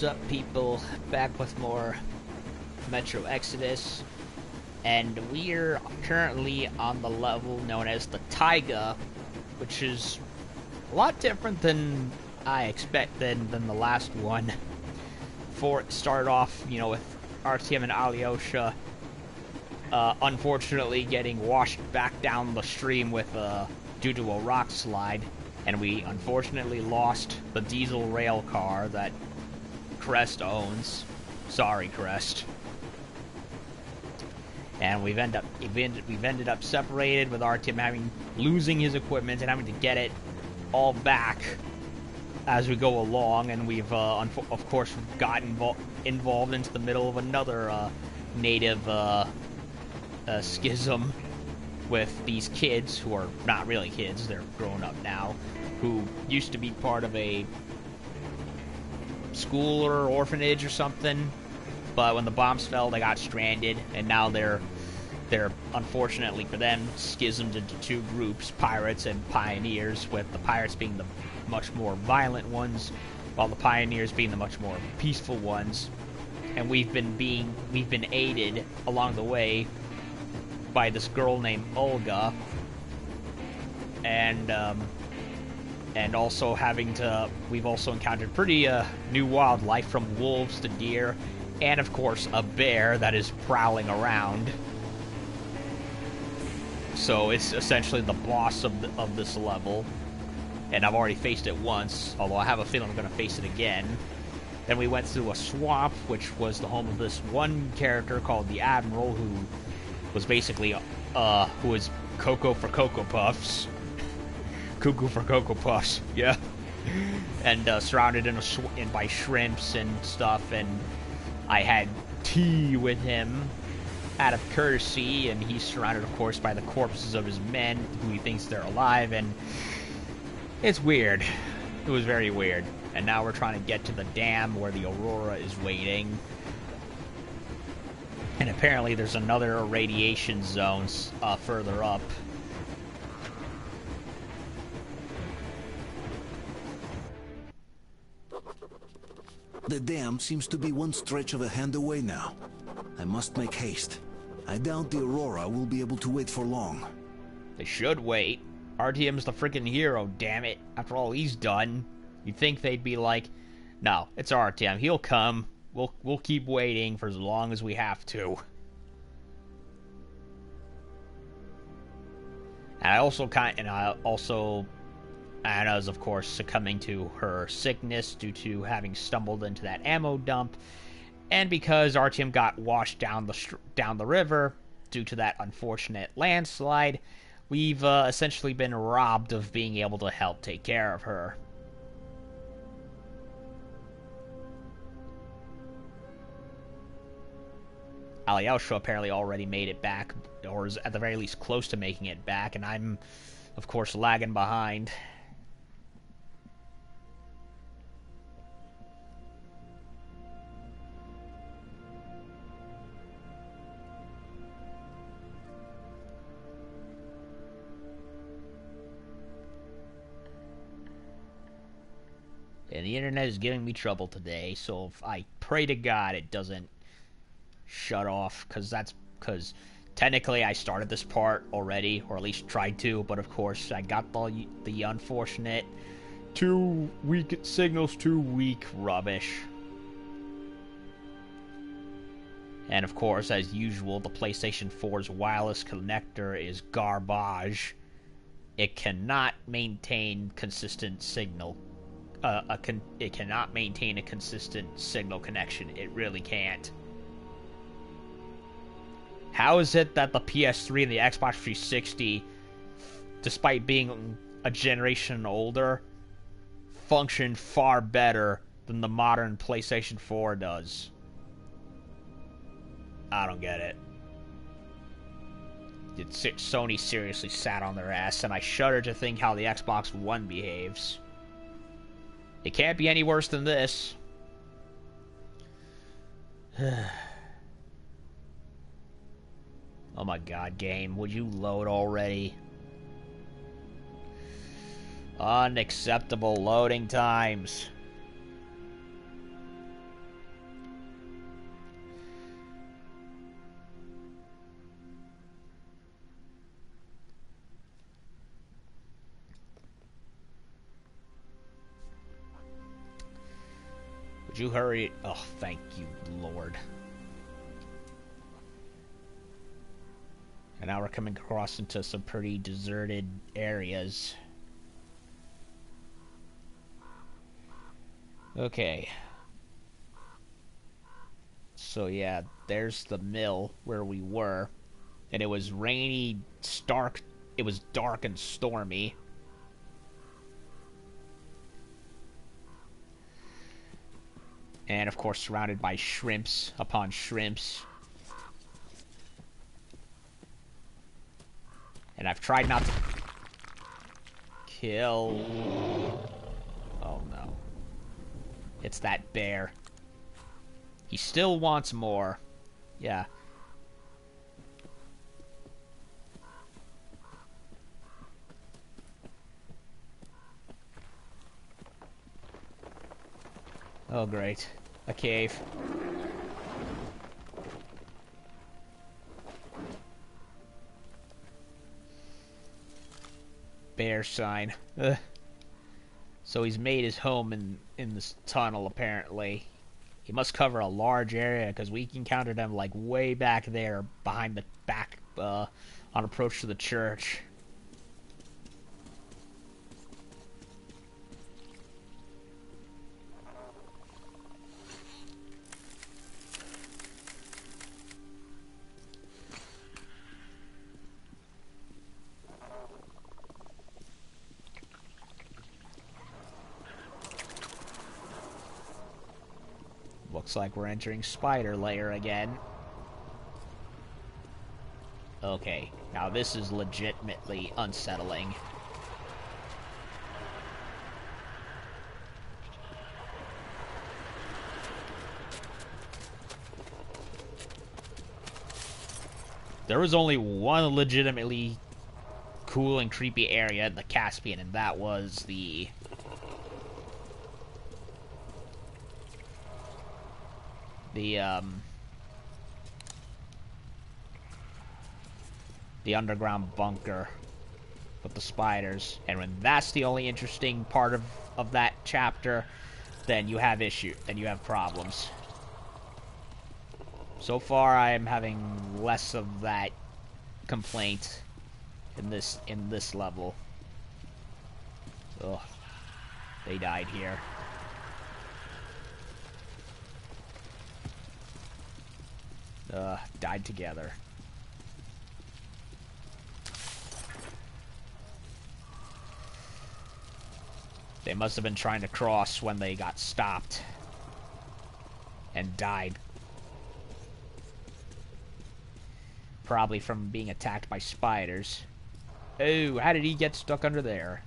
What's up, people? Back with more Metro Exodus, and we're currently on the level known as the Taiga, which is a lot different than I expected than the last one. Before it started off, with RTM and Alyosha, unfortunately getting washed back down the stream with due to a rock slide, and we unfortunately lost the diesel rail car that Crest owns. Sorry, Crest. And we've ended up separated, with RTM losing his equipment and having to get it all back as we go along. And we've of course gotten involved into the middle of another native schism with these kids who are not really kids; they're grown up now, who used to be part of a school or orphanage or something, but when the bombs fell, they got stranded, and now they're unfortunately for them schismed into two groups: pirates and pioneers, with the pirates being the much more violent ones, while the pioneers being the much more peaceful ones. And we've been aided along the way by this girl named Olga, and also we've also encountered pretty new wildlife, from wolves to deer, and of course a bear that is prowling around. So it's essentially the boss of this level, and I've already faced it once, although I have a feeling I'm going to face it again. Then we went through a swamp, which was the home of this one character called the Admiral, who was basically who was Cocoa for Cocoa Puffs. Cuckoo for Cocoa Puffs, yeah. And surrounded by shrimps and stuff, and I had tea with him out of courtesy, and he's surrounded, of course, by the corpses of his men, who he thinks they're alive, and it's weird. It was very weird. And now we're trying to get to the dam where the Aurora is waiting. And apparently there's another irradiation zone further up. The dam seems to be one stretch of a hand away now. I must make haste. I doubt the Aurora will be able to wait for long. They should wait. RTM's the freaking hero, damn it. After all he's done, you'd think they'd be like, no, it's RTM. He'll come. We'll keep waiting for as long as we have to. And Anna's, of course, succumbing to her sickness due to having stumbled into that ammo dump, and because RTM got washed down the river due to that unfortunate landslide, we've essentially been robbed of being able to help take care of her. Alyosha apparently already made it back, or is at the very least close to making it back, and I'm, of course, lagging behind. And the internet is giving me trouble today, so if I pray to God it doesn't shut off, because technically I started this part already, or at least tried to, but of course I got the unfortunate too weak rubbish. And of course, as usual, the PlayStation 4's wireless connector is garbage. It cannot maintain consistent signal. It cannot maintain a consistent signal connection. It really can't. How is it that the PS3 and the Xbox 360, despite being a generation older, function far better than the modern PlayStation 4 does? I don't get it. Sony seriously sat on their ass, and I shudder to think how the Xbox One behaves. It can't be any worse than this. Oh my god, game, would you load already? Unacceptable loading times. you hurry? Oh, thank you, Lord. And now we're coming across into some pretty deserted areas. Okay. So yeah, there's the mill where we were. And it was rainy, stark. It was dark and stormy. And of course surrounded by shrimps upon shrimps. And I've tried not to kill... Oh no. It's that bear. He still wants more. Yeah. Oh great. A cave. Bear sign. Ugh. So he's made his home in this tunnel, apparently. He must cover a large area, because we encountered him, like, way back there, behind the back, on approach to the church. Looks like we're entering Spider Lair again. Okay, now this is legitimately unsettling. There was only one legitimately cool and creepy area in the Caspian, and that was the underground bunker with the spiders. And when that's the only interesting part of that chapter, then you have problems. So far I am having less of that complaint in this level. Ugh. They died here. Died together. They must have been trying to cross when they got stopped and died. Probably from being attacked by spiders. Oh, how did he get stuck under there?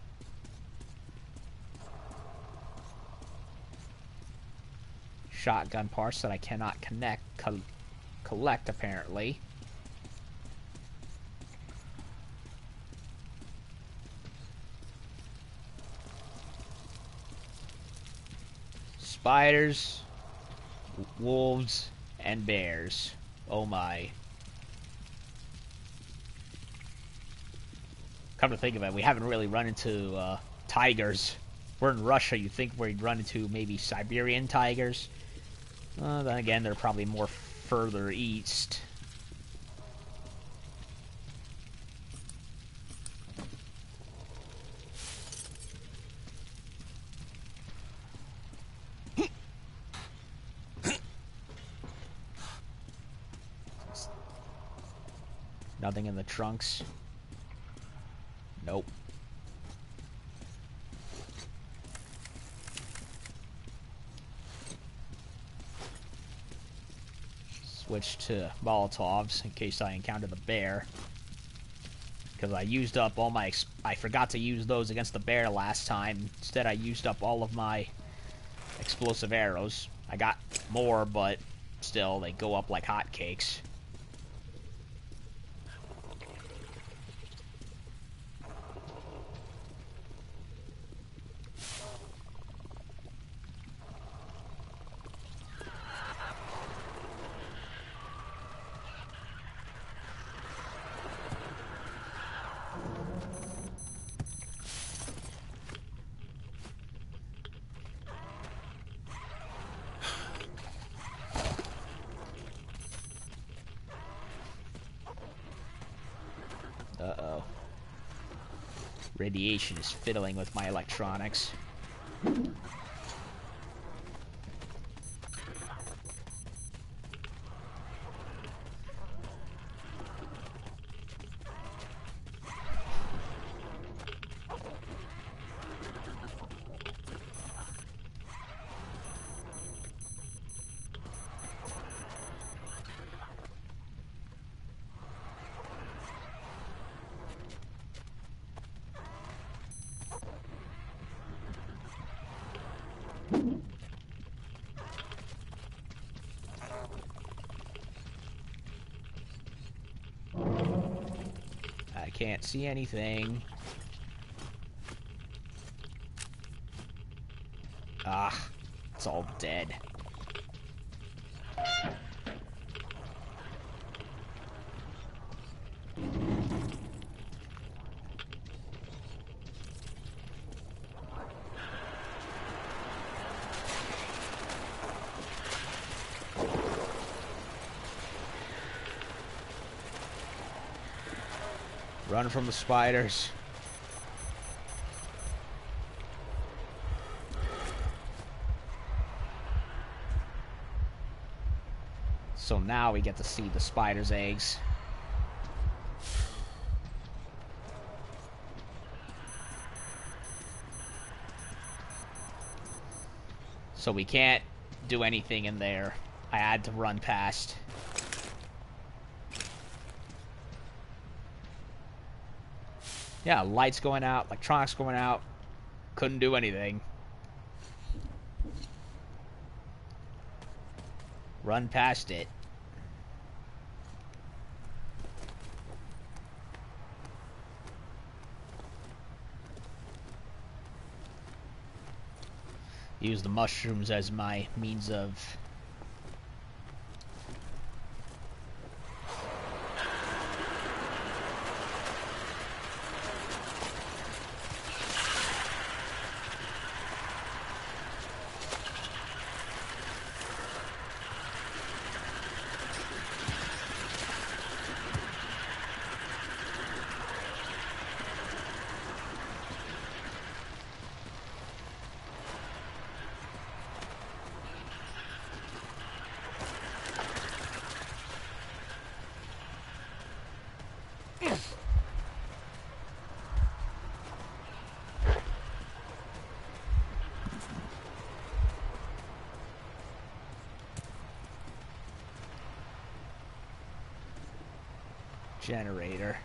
Shotgun parts that I cannot collect, apparently. Spiders, wolves, and bears. Oh my. Come to think of it, we haven't really run into tigers. We're in Russia, you'd think we'd run into maybe Siberian tigers. Then again, they're probably more further east. Nothing in the trunks. Nope. Switch to Molotovs in case I encounter the bear. Because I used up all my... I forgot to use those against the bear last time. Instead, I used up all of my explosive arrows. I got more, but still, they go up like hotcakes. Radiation is fiddling with my electronics. I can't see anything. Ah, it's all dead. Run from the spiders. So now we get to see the spider's eggs. So we can't do anything in there. I had to run past. Yeah, lights going out, electronics going out. Couldn't do anything. Run past it. Use the mushrooms as my means of... generator.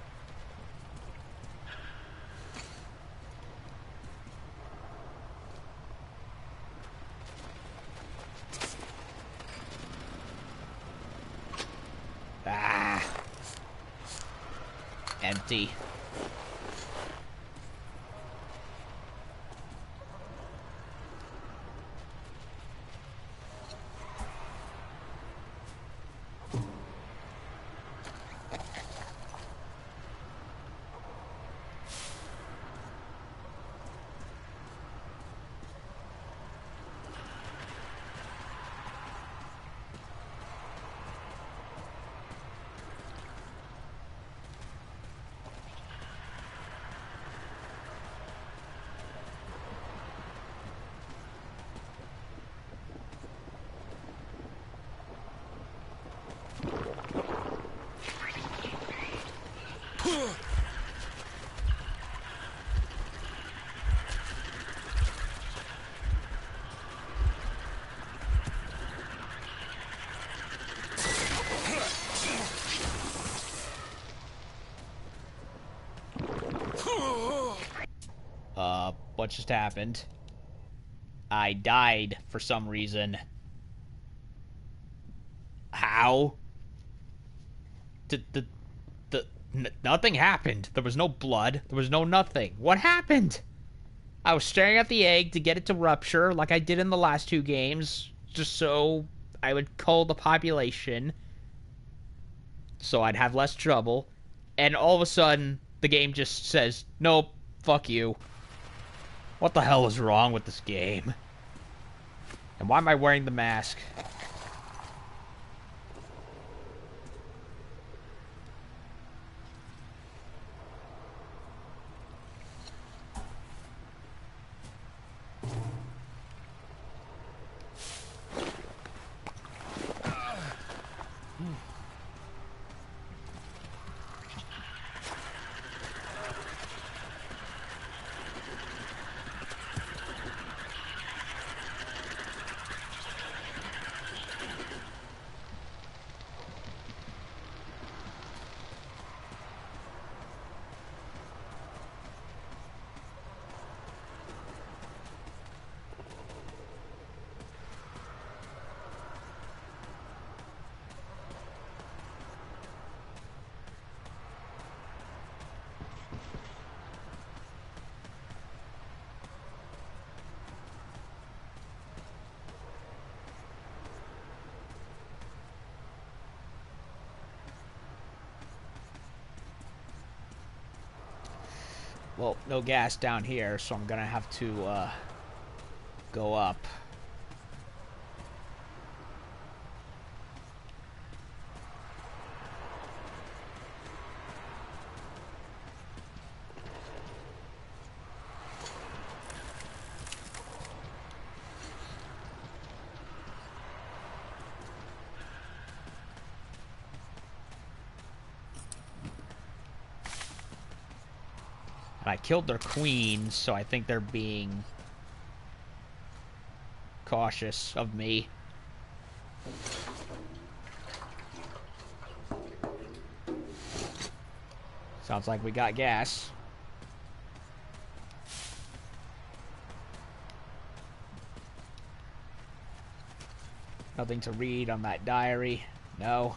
Ah. Empty. What just happened? I died for some reason. How? Nothing happened. There was no blood. There was no nothing. What happened? I was staring at the egg to get it to rupture, like I did in the last two games, just so I would cull the population, so I'd have less trouble. And all of a sudden, the game just says, nope, fuck you. What the hell is wrong with this game? And why am I wearing the mask? Well, no gas down here, so I'm gonna have to go up. I killed their queen, so I think they're being cautious of me. Sounds like we got gas. Nothing to read on that diary. No.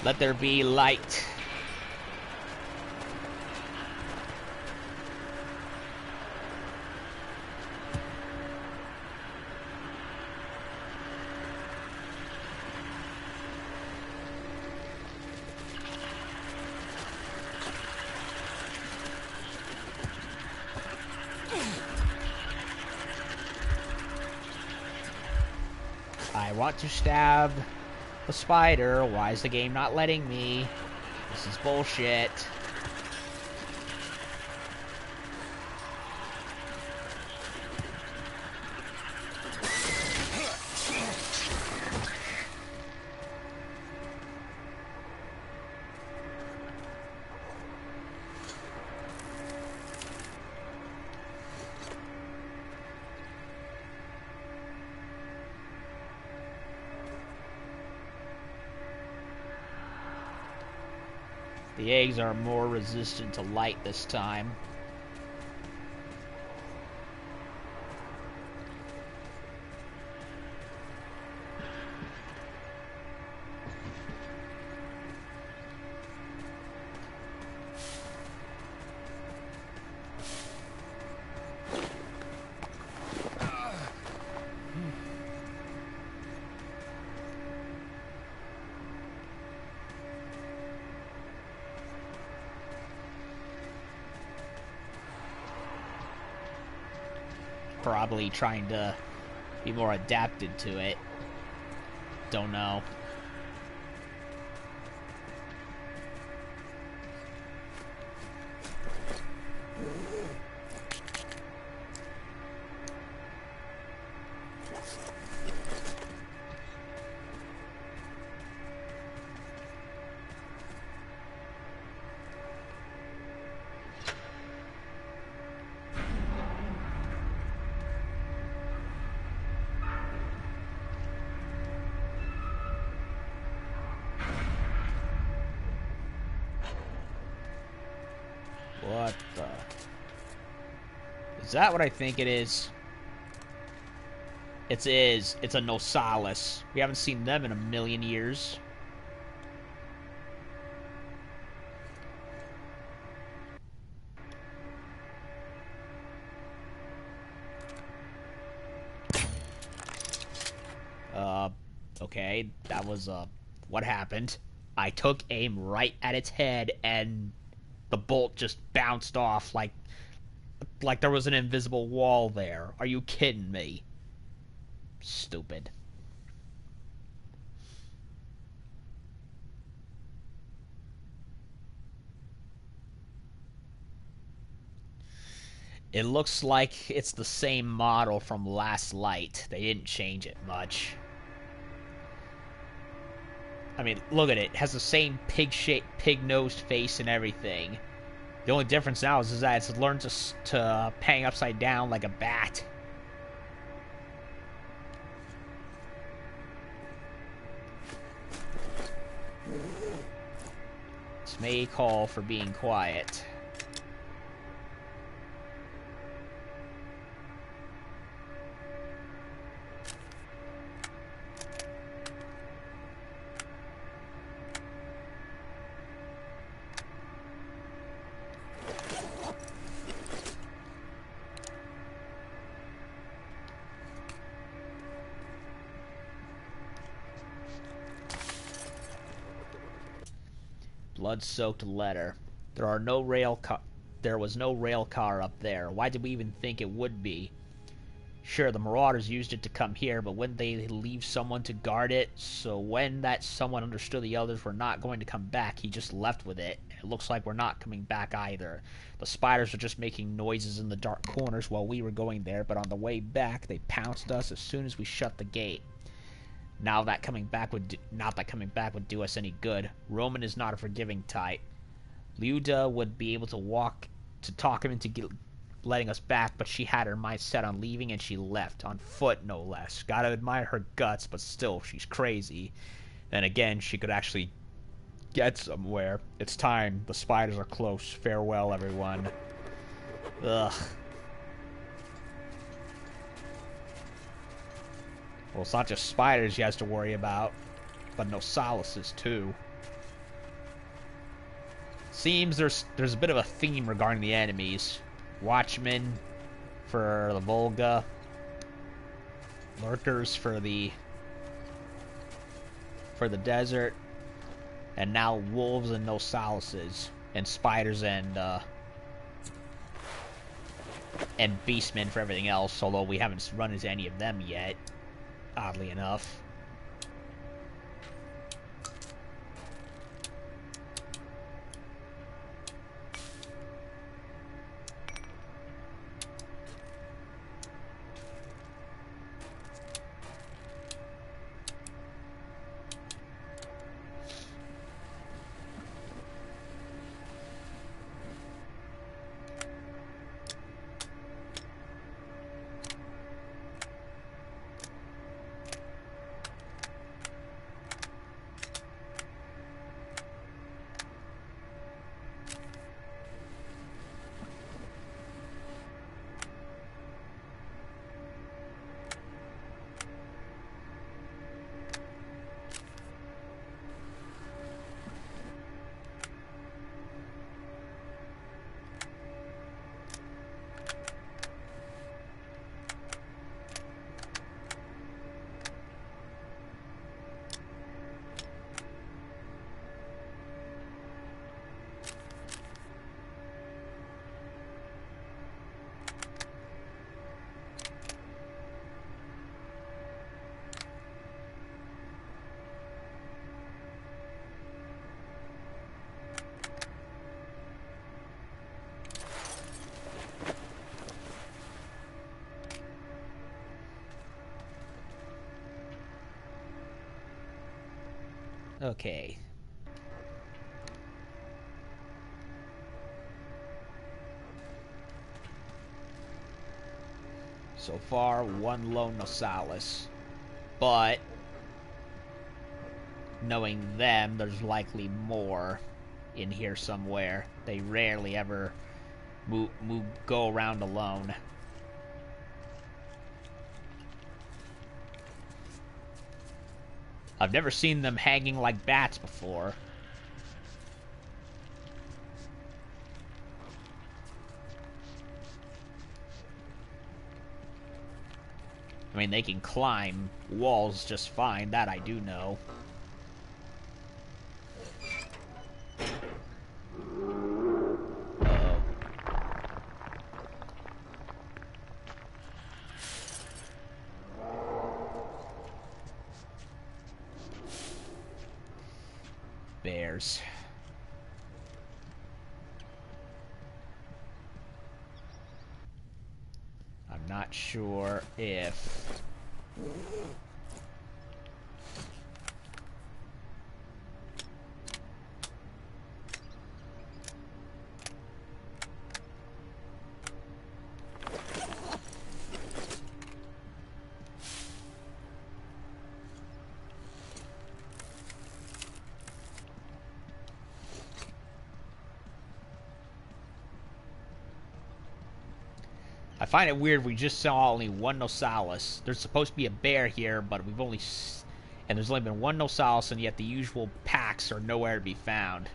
Let there be light. I want to stab a spider. Why is the game not letting me? This is bullshit. The eggs are more resistant to light this time. Probably trying to be more adapted to it. Don't know. What the... Is that what I think it is? It is. It's a Nosalis. We haven't seen them in a million years. Okay. That was, what happened? I took aim right at its head and the bolt just bounced off like there was an invisible wall there. Are you kidding me? Stupid. It looks like it's the same model from Last Light. They didn't change it much. I mean, look at it. It has the same pig-shaped, pig-nosed face and everything. The only difference now is that it's learned to hang upside down like a bat. This may call for being quiet. Blood-soaked letter. There was no rail car up there. Why did we even think it would be? Sure, the Marauders used it to come here, but wouldn't they leave someone to guard it? So when that someone understood the others were not going to come back, he just left with it. It looks like we're not coming back either. The spiders were just making noises in the dark corners while we were going there, but on the way back, they pounced us as soon as we shut the gate. Not that coming back would do us any good. Roman is not a forgiving type. Liuda would be able to talk him into letting us back, but she had her mind set on leaving, and she left on foot, no less. Gotta admire her guts, but still, she's crazy. Then again, she could actually get somewhere. It's time. The spiders are close. Farewell, everyone. Ugh. Well, it's not just spiders he has to worry about, but Nosalises too. Seems there's a bit of a theme regarding the enemies. Watchmen for the Volga, lurkers for the desert, and now wolves and Nosalises, and spiders and beastmen for everything else. Although we haven't run into any of them yet. Oddly enough. Okay. So far, one lone Nosalis. But, knowing them, there's likely more in here somewhere. They rarely ever go around alone. I've never seen them hanging like bats before. I mean, they can climb walls just fine, that I do know. Bears. I'm not sure if... find it weird we just saw only one Nosalis. There's supposed to be a bear here, but we've only... And there's only been one Nosalis, and yet the usual packs are nowhere to be found.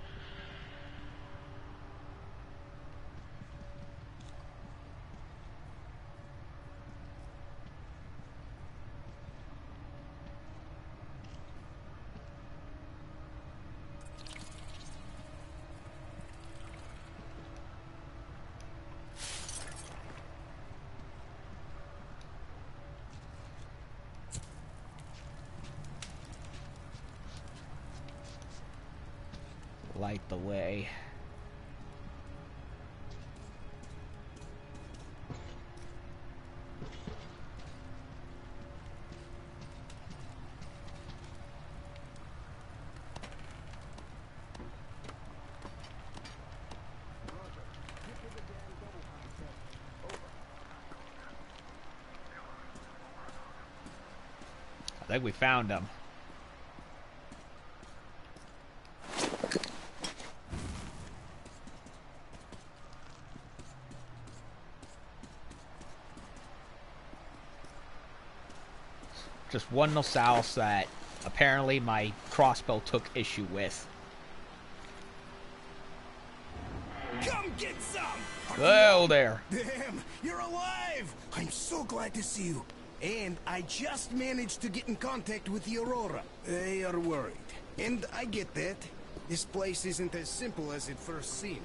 Light the way. I think we found him. Just one Nosalis that apparently my crossbow took issue with. Come get some! Well, there. Damn, you're alive! I'm so glad to see you. And I just managed to get in contact with the Aurora. They are worried. And I get that. This place isn't as simple as it first seemed.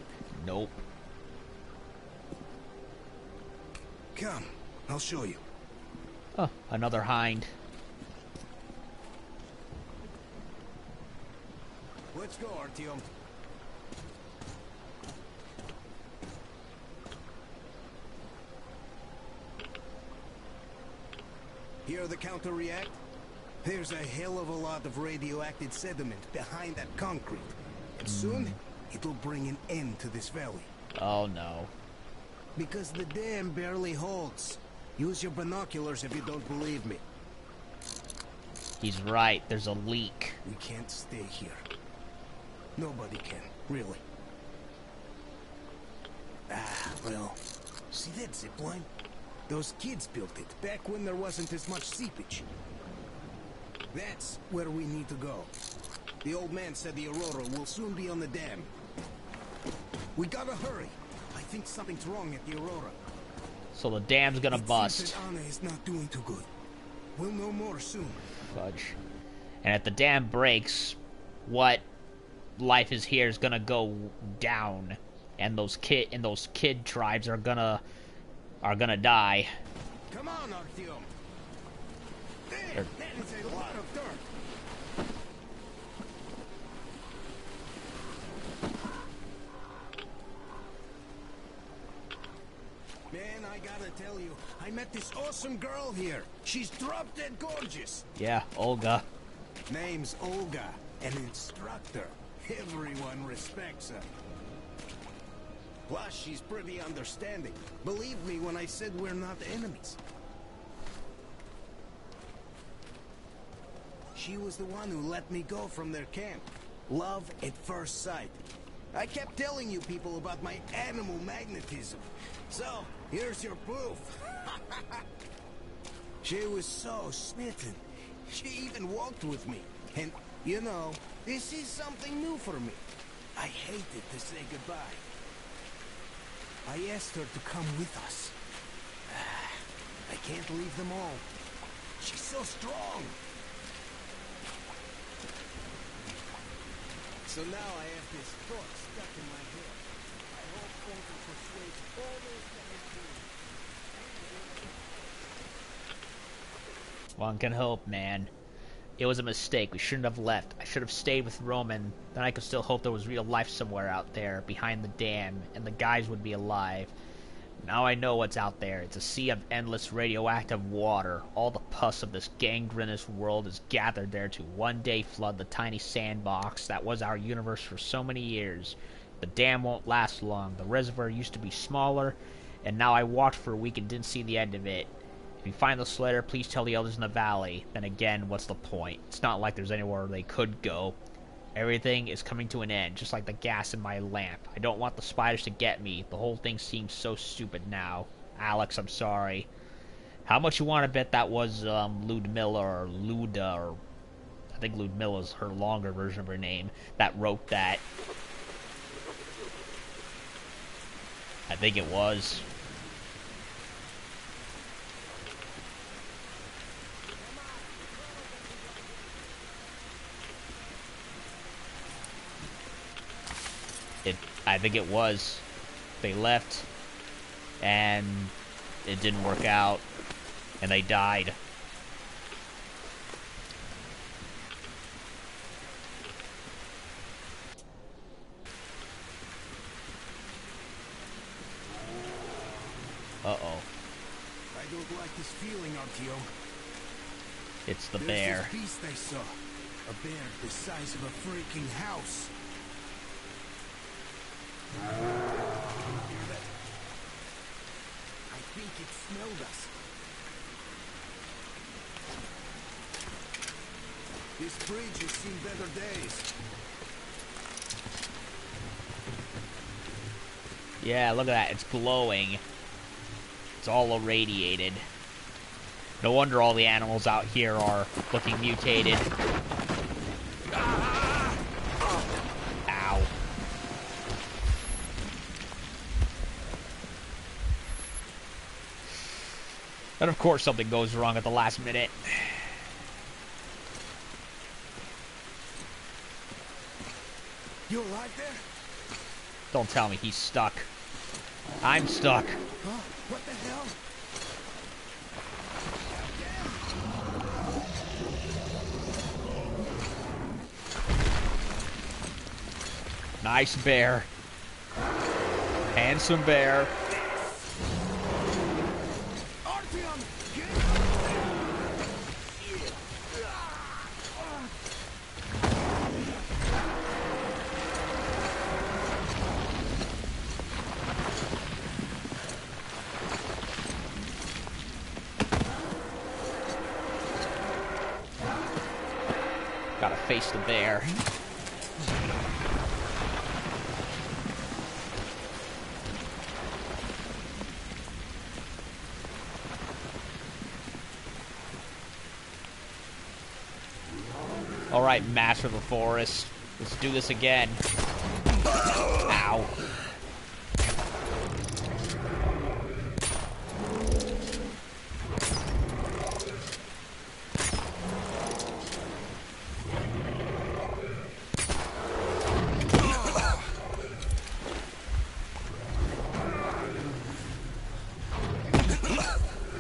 Nope. Come, I'll show you. Oh, another hind. Let's go, Artyom. Hear the counter react? There's a hell of a lot of radioactive sediment behind that concrete. And soon, it'll bring an end to this valley. Oh no. Because the dam barely holds. Use your binoculars if you don't believe me. He's right, there's a leak. We can't stay here. Nobody can, really. Ah, well, see that zipline? Those kids built it back when there wasn't as much seepage. That's where we need to go. The old man said the Aurora will soon be on the dam. We gotta hurry. I think something's wrong at the Aurora. So the dam's gonna bust. It seems that Anna is not doing too good. We'll know more soon. Fudge. And if the dam breaks, what life is here is gonna go down, and those kid tribes are gonna die. Come on, Artyom. Damn, that is a lot of dirt. Man, I gotta tell you, I met this awesome girl here. She's drop dead gorgeous. Yeah, Olga. Name's Olga, an instructor. Everyone respects her. Plus, she's pretty understanding. Believe me when I said we're not enemies. She was the one who let me go from their camp. Love at first sight. I kept telling you people about my animal magnetism. So, here's your proof. She was so smitten. She even walked with me. And, you know, this is something new for me. I hated to say goodbye. I asked her to come with us. I can't leave them all. She's so strong. So now I have this thought stuck in my head. I hope Olga persuades all those guys here. One can hope, man. It was a mistake. We shouldn't have left. I should have stayed with Roman. Then I could still hope there was real life somewhere out there, behind the dam, and the guys would be alive. Now I know what's out there. It's a sea of endless radioactive water. All the pus of this gangrenous world is gathered there to one day flood the tiny sandbox that was our universe for so many years. The dam won't last long. The reservoir used to be smaller, and now I walked for a week and didn't see the end of it. If you find the slitter, please tell the others in the valley. Then again, what's the point? It's not like there's anywhere they could go. Everything is coming to an end, just like the gas in my lamp. I don't want the spiders to get me. The whole thing seems so stupid now. Alex, I'm sorry. How much you want to bet that was Ludmilla or Luda, or I think Ludmilla's her longer version of her name, that wrote that? I think it was. I think it was. They left, and it didn't work out, and they died. Uh-oh. I don't like this feeling, Artio. It's the There's bear. this beast I saw. A bear the size of a freaking house. I think it smelled us. This bridge has seen better days. Yeah, look at that. It's glowing. It's all irradiated. No wonder all the animals out here are looking mutated. Ow. And of course something goes wrong at the last minute. You alright there? Don't tell me he's stuck. I'm stuck. Huh? What the hell? Nice bear. Handsome bear. Artyom, get Gotta face the bear. Alright, Master of the Forest. Let's do this again. Ow.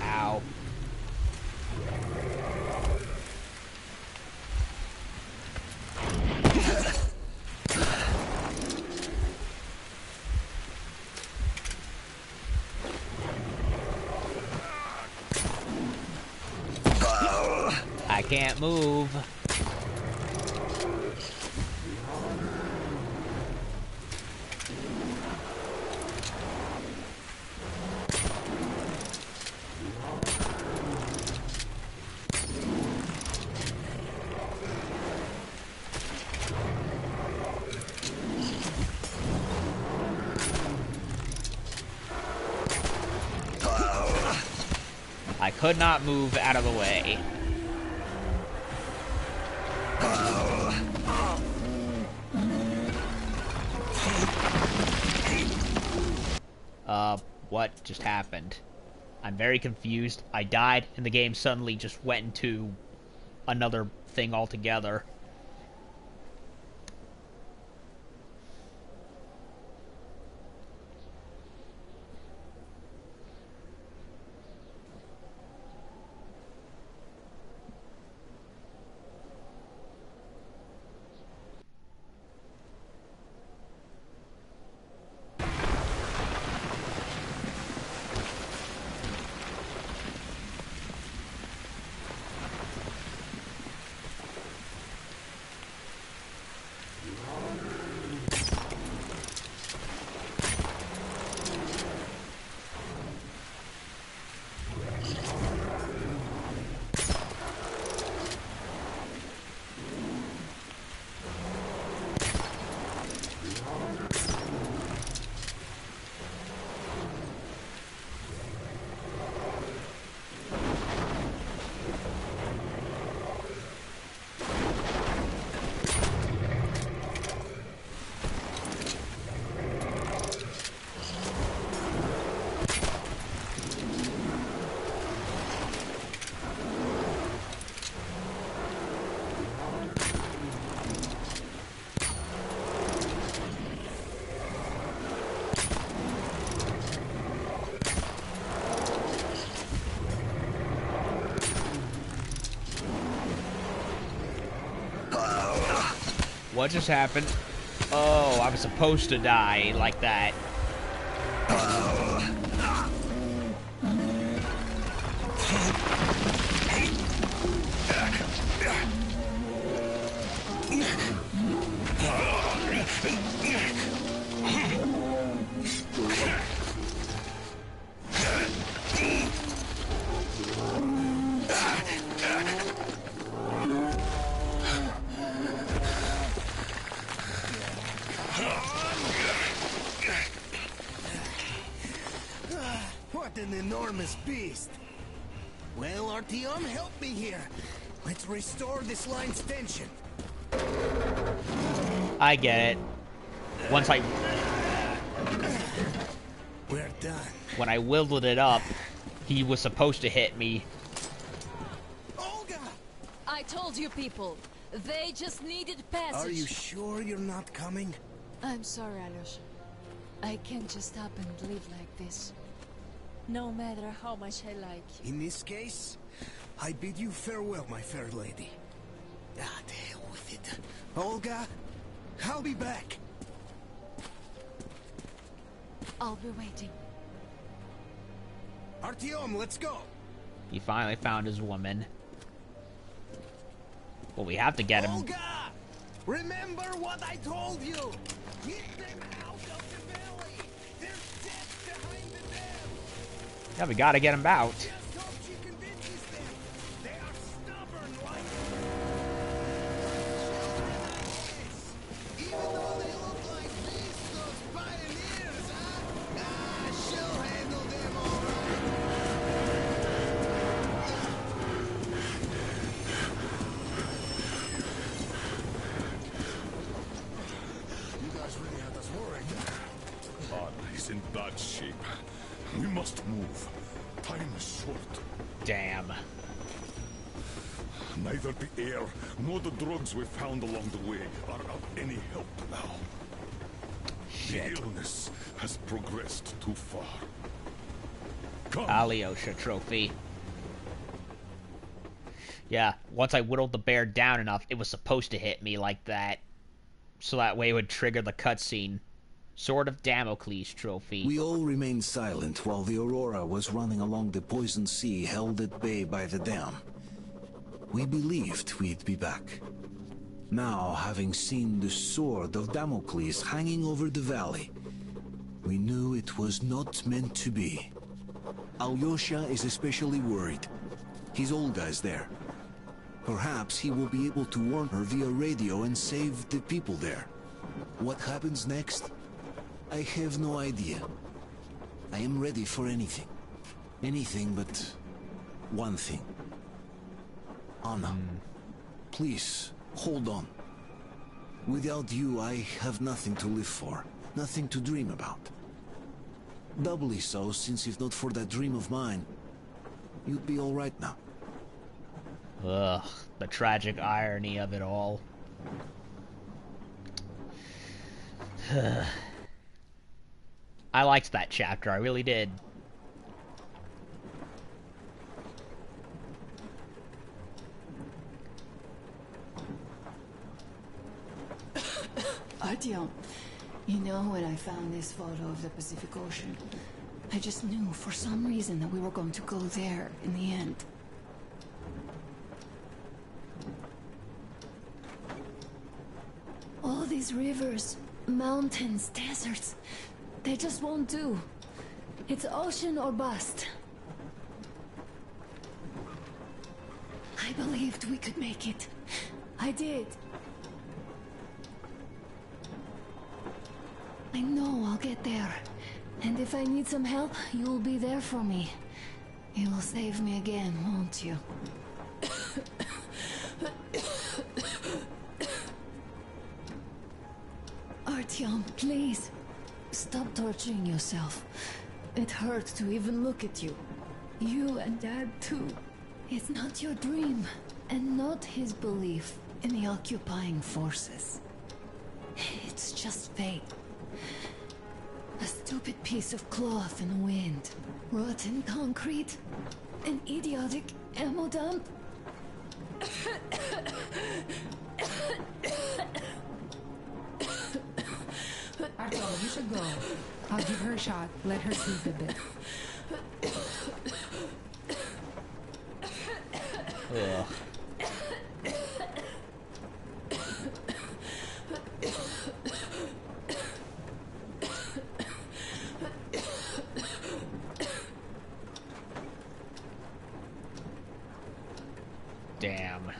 Ow. I can't move. I could not move out of the way. What just happened? I'm very confused. I died, and the game suddenly just went into another thing altogether. What just happened? Oh, I was supposed to die like that. What an enormous beast! Well, Artyom, help me here. Let's restore this line's tension. I get it. Once I... We're done. When I wielded it up, he was supposed to hit me. Olga! I told you people. They just needed passage. Are you sure you're not coming? I'm sorry, Alyosha. I can't just stop and live like this. No matter how much I like you. In this case, I bid you farewell, my fair lady. Ah, the hell with it. Olga, I'll be back. I'll be waiting. Artyom, let's go. He finally found his woman. Well, we have to get him. Olga! Remember what I told you! Get them out of the valley! There's death behind the dam! Yeah, we gotta get him out. Just hope she convinces them! They are stubborn like... Even though they look like beasts, those pioneers, huh? Ah, she'll handle them all right! You guys really had us worried. Arna is in bad shape. We must move. Time is short. Damn. Neither the air nor the drugs we found along the way are of any help now. Shit. The illness has progressed too far. Come. Alyosha trophy. Yeah, once I whittled the bear down enough, it was supposed to hit me like that. So that way it would trigger the cutscene. Sword of Damocles trophy. We all remained silent while the Aurora was running along the poisoned sea held at bay by the dam. We believed we'd be back. Now, having seen the sword of Damocles hanging over the valley, we knew it was not meant to be. Alyosha is especially worried. His Olga is there. Perhaps he will be able to warn her via radio and save the people there. What happens next? I have no idea. I am ready for anything. Anything but one thing. Anna, please, hold on. Without you, I have nothing to live for. Nothing to dream about. Doubly so, since if not for that dream of mine, you'd be all right now. Ugh, the tragic irony of it all. I liked that chapter, I really did. Artyom, you know when I found this photo of the Pacific Ocean, I just knew for some reason that we were going to go there in the end. All these rivers, mountains, deserts, they just won't do. It's ocean or bust. I believed we could make it. I did. I know I'll get there. And if I need some help, you'll be there for me. You'll save me again, won't you? Artyom, please. Stop torturing yourself. It hurts to even look at you. You and Dad too. It's not your dream, and not his belief in the occupying forces. It's just fate. A stupid piece of cloth in the wind. Rotten concrete. An idiotic ammo dump. Alyosha go. I'll give her a shot. Let her sleep a bit. Ugh. Damn.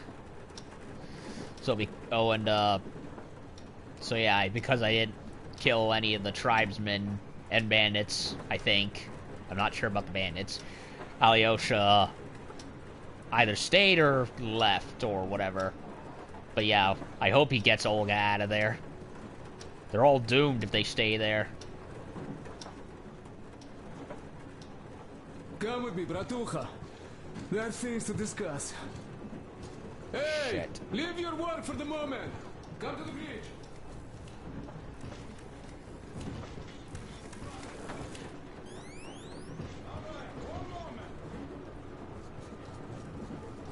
So so yeah, because I didn't kill any of the tribesmen and bandits, I think. I'm not sure about the bandits. Alyosha either stayed or left or whatever. But yeah, I hope he gets Olga out of there. They're all doomed if they stay there. Come with me, bratucha. There are things to discuss. Hey! Shit. Leave your work for the moment! Come to the bridge!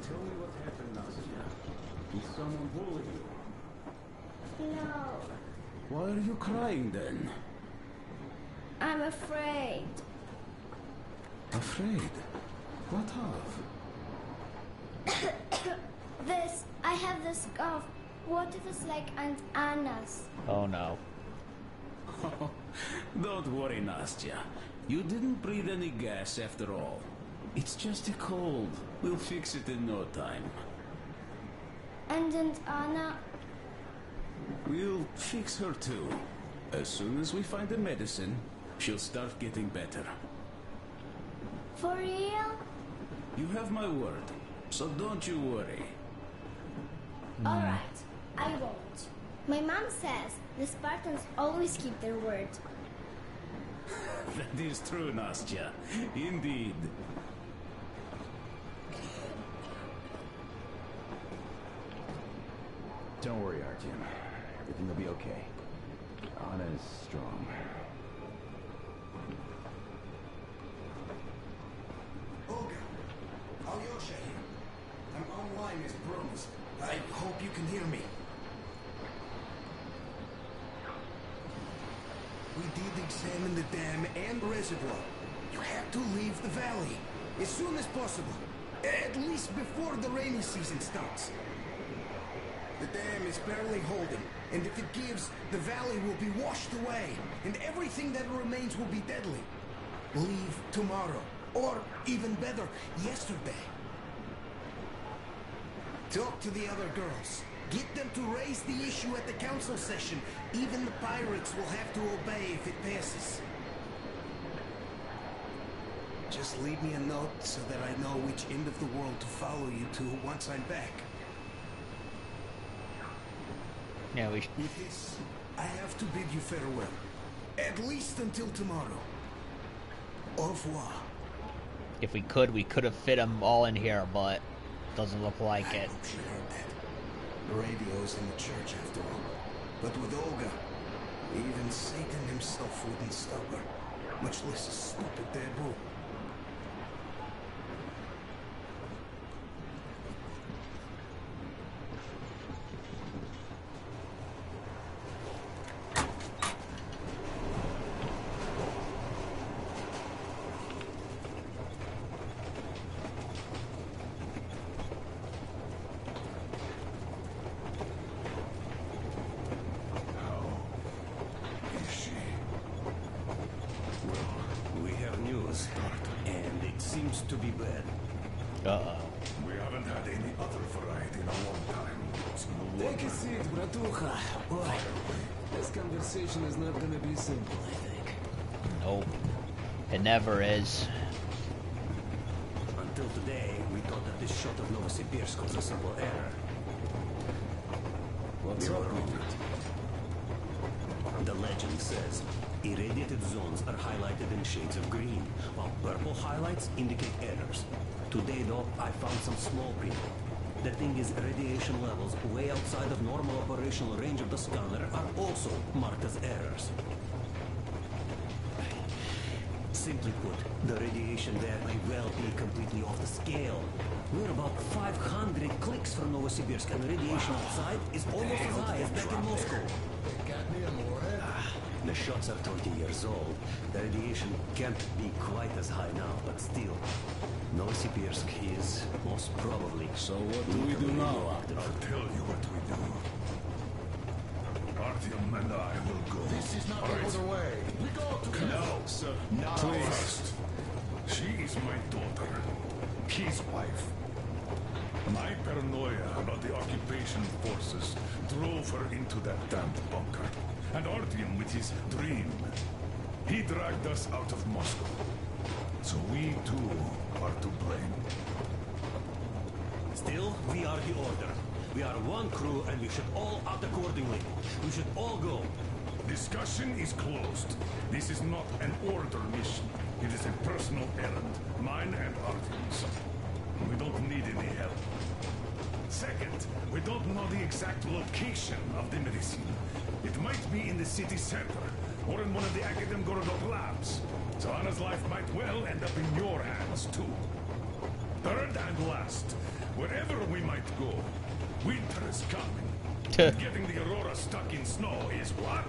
Tell me what happened, Nastya. Did someone bully you? No, Why are you crying then? I'm afraid. Afraid? What of? I have this cough. What if it's like Aunt Anna's? Oh no. Don't worry, Nastya. You didn't breathe any gas after all. It's just a cold. We'll fix it in no time. And Aunt Anna? We'll fix her too. As soon as we find the medicine, she'll start getting better. For real? You have my word, so don't you worry. Alright, I won't. My mom says the Spartans always keep their word. That is true, Nastya. Indeed. Don't worry, Artyom. Everything will be okay. Anna is strong. Olga, Alyosha here. I'm online as promised. I hope you can hear me. We did examine the dam and reservoir. You have to leave the valley as soon as possible. At least before the rainy season starts. The dam is barely holding, and if it gives, the valley will be washed away, and everything that remains will be deadly. Leave tomorrow, or even better, yesterday. Talk to the other girls. Get them to raise the issue at the council session. Even the pirates will have to obey if it passes. Just leave me a note so that I know which end of the world to follow you to once I'm back. Yeah, With this, I have to bid you farewell. At least until tomorrow. Au revoir. if we could have fit them all in here, but doesn't look like it. I hope she heard that. The radio's in the church after all. But with Olga, even Satan himself wouldn't stop her. Much less a stupid taboo. To be bad. Uh-oh. We haven't had any other variety in a long time. It's no Take a seat, bratucha. Boy, this conversation is not gonna be simple, I think. Nope. It never is. Until today, we thought that this shot of Novosibirsk was a simple error. What's up with it? The legend says irradiated zones are highlighted in shades of green, while purple highlights indicate errors. Today, though, I found some small print. The thing is, radiation levels way outside of normal operational range of the scanner are also marked as errors. Simply put, the radiation there may well be completely off the scale. We're about 500 clicks from Novosibirsk, and the radiation outside is almost as high as back in Moscow. The shots are 20 years old. The radiation can't be quite as high now, but still. Novosibirsk is most probably... So what do we do now? I'll tell you what we do. Artyom and I will go. This is not the other way. We go together. No, sir. No. Please. She is my daughter. His wife. My paranoia about the occupation forces drove her into that damned bunker. And Artyom with his dream. He dragged us out of Moscow. So we too are to blame. Still, we are the Order. We are one crew and we should all act accordingly. We should all go. Discussion is closed. This is not an Order mission. It is a personal errand. Mine and Artyom's. We don't need any help. Second, we don't know the exact location of the medicine. It might be in the city center, or in one of the Academ Gorodok labs. So Anna's life might well end up in your hands, too. Third and last, wherever we might go, winter is coming. And getting the Aurora stuck in snow is what?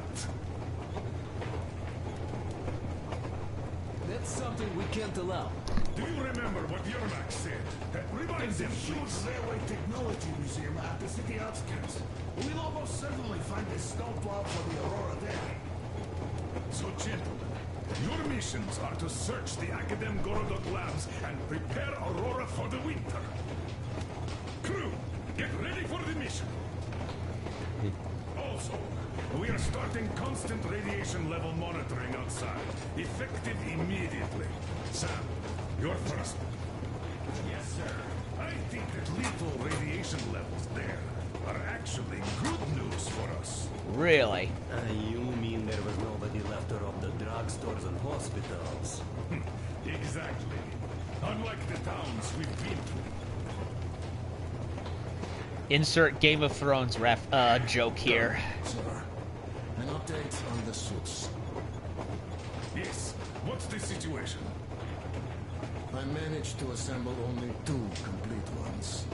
That's something we can't allow. Do you remember what Yermak said? Remind them, Huge please. railway technology museum at the city outskirts. We'll almost certainly find a snowplow for the Aurora there. So, gentlemen, your missions are to search the Academ Gorodok labs and prepare Aurora for the winter. Crew, get ready for the mission. Also, we are starting constant radiation level monitoring outside. Effective immediately. Sam, you're first. Yes, sir. I think that lethal radiation levels there are actually good news for us. Really? You mean there was nobody left to rob the drugstores and hospitals? Exactly. Unlike the towns we've been to. Insert Game of Thrones joke here. Sir, an update on the suits. Yes. What's the situation? I managed to assemble only 2 complete ones.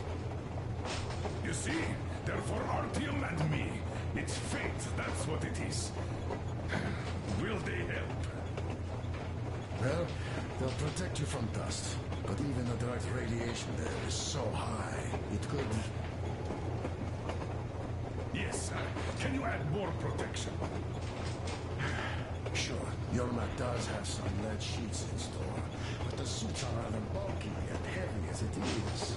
You see, they're for Artyom and me. It's fate, that's what it is. Will they help? Well, they'll protect you from dust. But even the direct radiation there is so high, it could... Yes, can you add more protection? Sure, Yermak does have some lead sheets in store, but the suits are rather bulky and heavy as it is.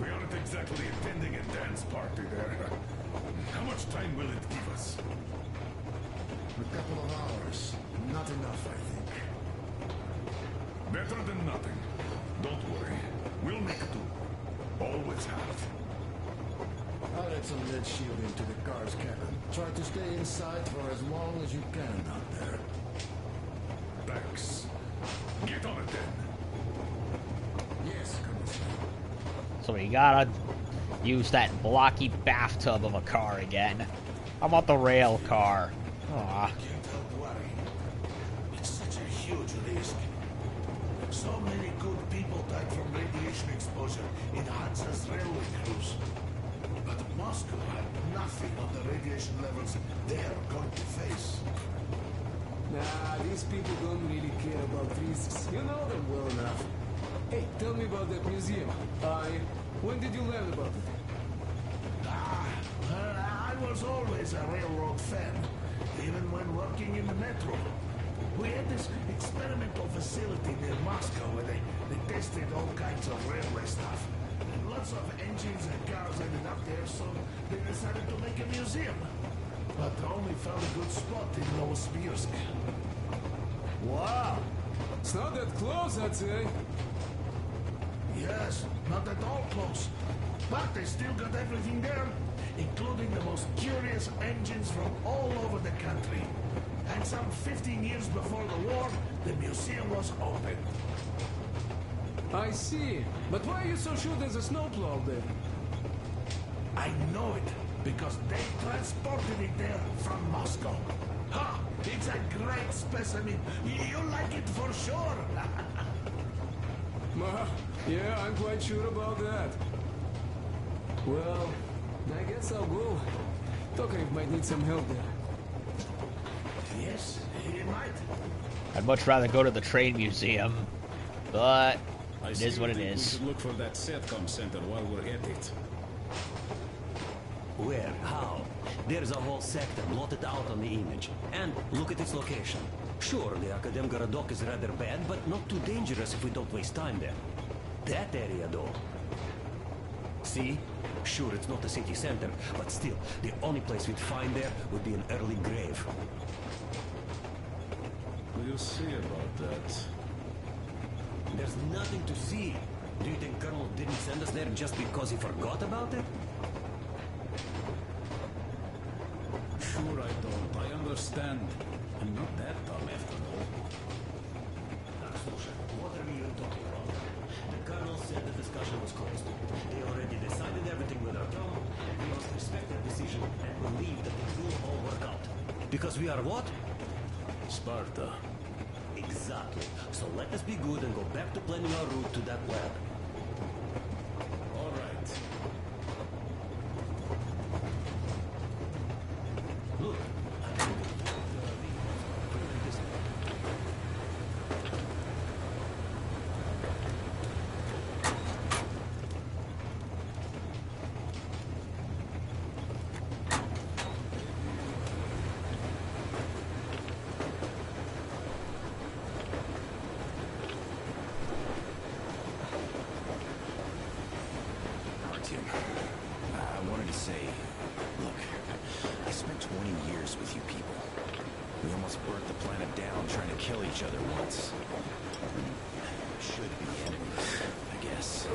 We aren't exactly attending a dance party there. How much time will it give us? A couple of hours. Not enough, I think. Better than nothing. Don't worry. We'll make do. Always have. I'll add some lead shield into the car's cabin. Try to stay inside for as long as you can out there. Thanks. Get on it then. Yes, Commissioner. So we gotta use that blocky bathtub of a car again. How about the rail car? Aw. Can't help worrying. It's such a huge risk. So many good people died from radiation exposure in Hansa's railway crews. But Moscow had nothing on the radiation levels they're going to face. Nah, these people don't really care about risks. You know them well enough. Hey, tell me about that museum. When did you learn about it? I was always a railroad fan, even when working in the metro. We had this experimental facility near Moscow where they tested all kinds of railway stuff. And lots of engines and cars ended up there, so they decided to make a museum. But only found a good spot in Novosibirsk. Wow! It's not that close, I'd say. Yes, not at all close. But they still got everything there, including the most curious engines from all over the country. And some 15 years before the war, the museum was open. I see. But why are you so sure there's a snowplow there? I know it, because they transported it there from Moscow. Ha! It's a great specimen. You'll like it for sure. Yeah, I'm quite sure about that. Well, I guess I'll go. Tokarev might need some help there. I'd much rather go to the train museum, but it is what it is. We should look for that SATCOM center while we're at it. Where? How? There's a whole sector blotted out on the image. And look at its location. Sure, the Akadem Garadok is rather bad, but not too dangerous if we don't waste time there. That area, though. See? Sure, it's not the city center, but still, the only place we'd find there would be an early grave. We'll see about that. There's nothing to see. Do you think Colonel didn't send us there just because he forgot about it? Sure I don't. I understand. I'm not that dumb after all. What are we even talking about? The Colonel said the discussion was closed. They already decided everything with our Tom, and we must respect that decision and believe that it will all work out. Because we are what? Sparta. Exactly. So let us be good and go back to planning our route to that lab. All right. Look, I think I wanted to say, look, I spent 20 years with you people. We almost burnt the planet down trying to kill each other once. Should be enemies, I guess.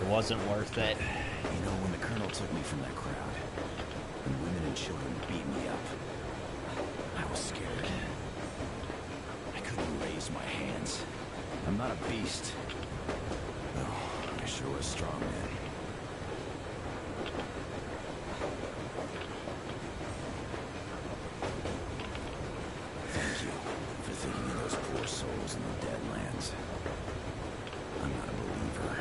It wasn't worth it. You know, when the Colonel took me from that crowd, and women and children beat me up, I was scared. I couldn't raise my hands. I'm not a beast. No, I sure was strong then. Thank you for thinking of those poor souls in the Deadlands. I'm not a believer,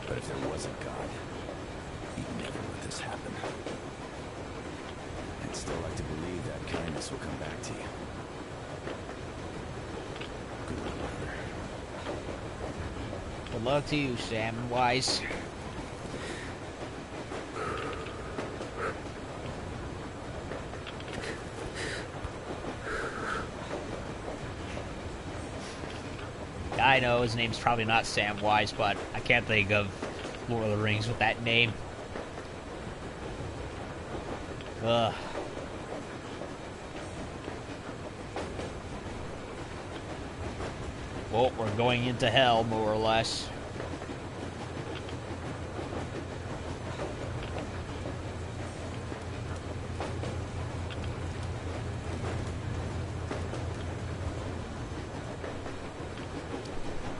but if there was a God, he'd never let this happen. I'd still like to believe that kindness will come back to you. Good luck, brother. Good luck to you, Sam Wise. I know his name's probably not Sam Wise, but I can't think of Lord of the Rings with that name. Ugh. Well, we're going into hell, more or less.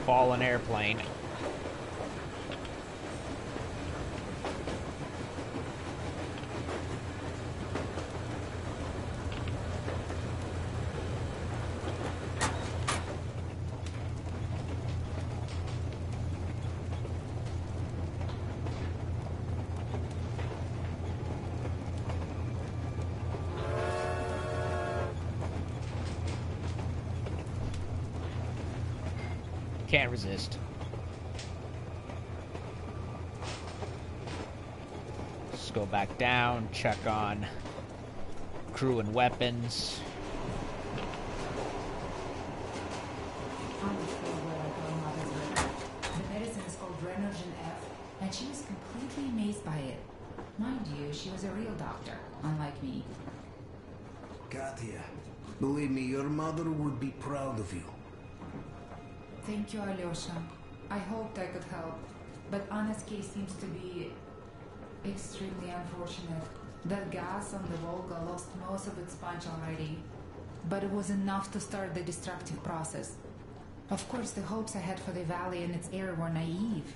Fallen airplane. Can't resist. Let's go back down, check on crew and weapons. The medicine is called Renogen F, and she was completely amazed by it. Mind you, she was a real doctor, unlike me. Katya, believe me, your mother would be proud of you. Thank you, Alyosha. I hoped I could help, but Anna's case seems to be extremely unfortunate. That gas on the Volga lost most of its punch already, but it was enough to start the destructive process. Of course, the hopes I had for the valley and its air were naive,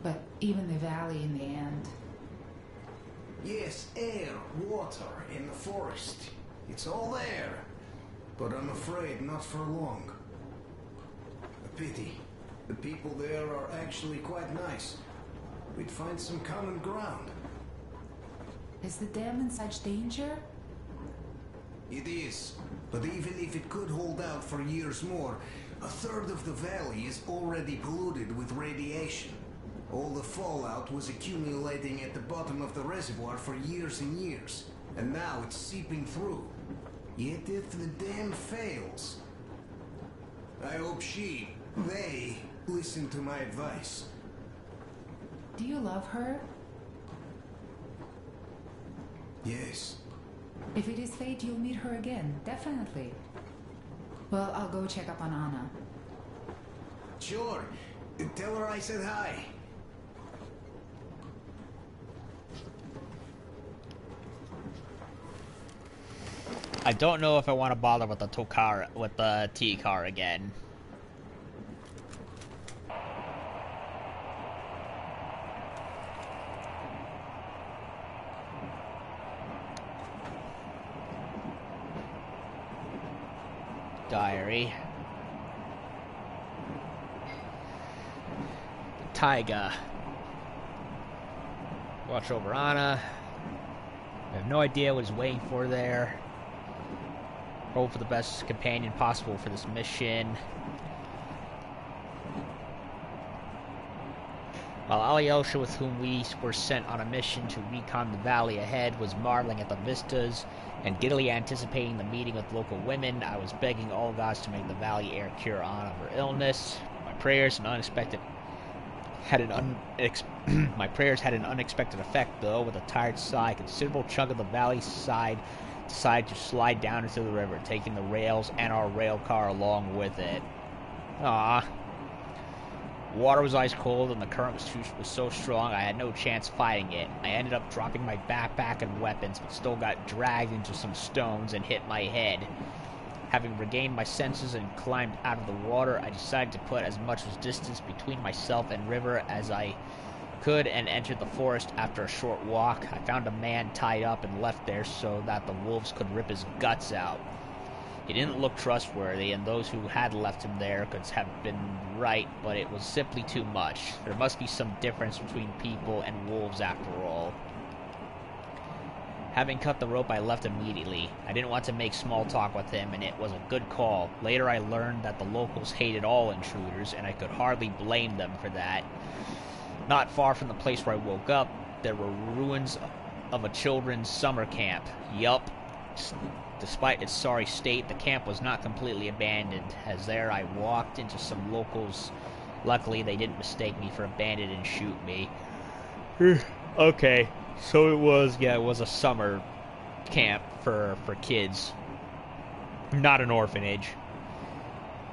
but even the valley in the end. Yes, air, water, and the forest. It's all there. But I'm afraid not for long. A pity. The people there are actually quite nice. We'd find some common ground. Is the dam in such danger? It is, But even if it could hold out for years more, a third of the valley is already polluted with radiation. All the fallout was accumulating at the bottom of the reservoir for years and years, and now it's seeping through. Yet if the dam fails, I hope they listen to my advice. Do you love her? Yes. If it is fate, you'll meet her again, definitely. Well, I'll go check up on Anna. Sure. Tell her I said hi. I don't know if I want to bother with the T-car again. Diary. Taiga. Watch over Anna. I have no idea what he's waiting for there. Hope for the best companion possible for this mission. While Alyosha, with whom we were sent on a mission to recon the valley ahead, was marveling at the vistas and giddily anticipating the meeting with local women, I was begging all gods to make the valley air cure Anna of her illness. My prayers had an unexpected effect, though. With a tired sigh, a considerable chunk of the valley side decided to slide down into the river, taking the rails and our rail car along with it. Ah. Water was ice cold and the current was so strong I had no chance fighting it. I ended up dropping my backpack and weapons, but still got dragged into some stones and hit my head. Having regained my senses and climbed out of the water, I decided to put as much distance between myself and river as I could and entered the forest. After a short walk, I found a man tied up and left there so that the wolves could rip his guts out. He didn't look trustworthy, and those who had left him there could have been right, but it was simply too much. There must be some difference between people and wolves after all. Having cut the rope, I left immediately. I didn't want to make small talk with him, and it was a good call. Later I learned that the locals hated all intruders, and I could hardly blame them for that. Not far from the place where I woke up, there were ruins of a children's summer camp. Yup. Despite its sorry state, the camp was not completely abandoned. As there I walked into some locals. Luckily, they didn't mistake me for a bandit and shoot me. Okay, so it was a summer camp for kids. Not an orphanage.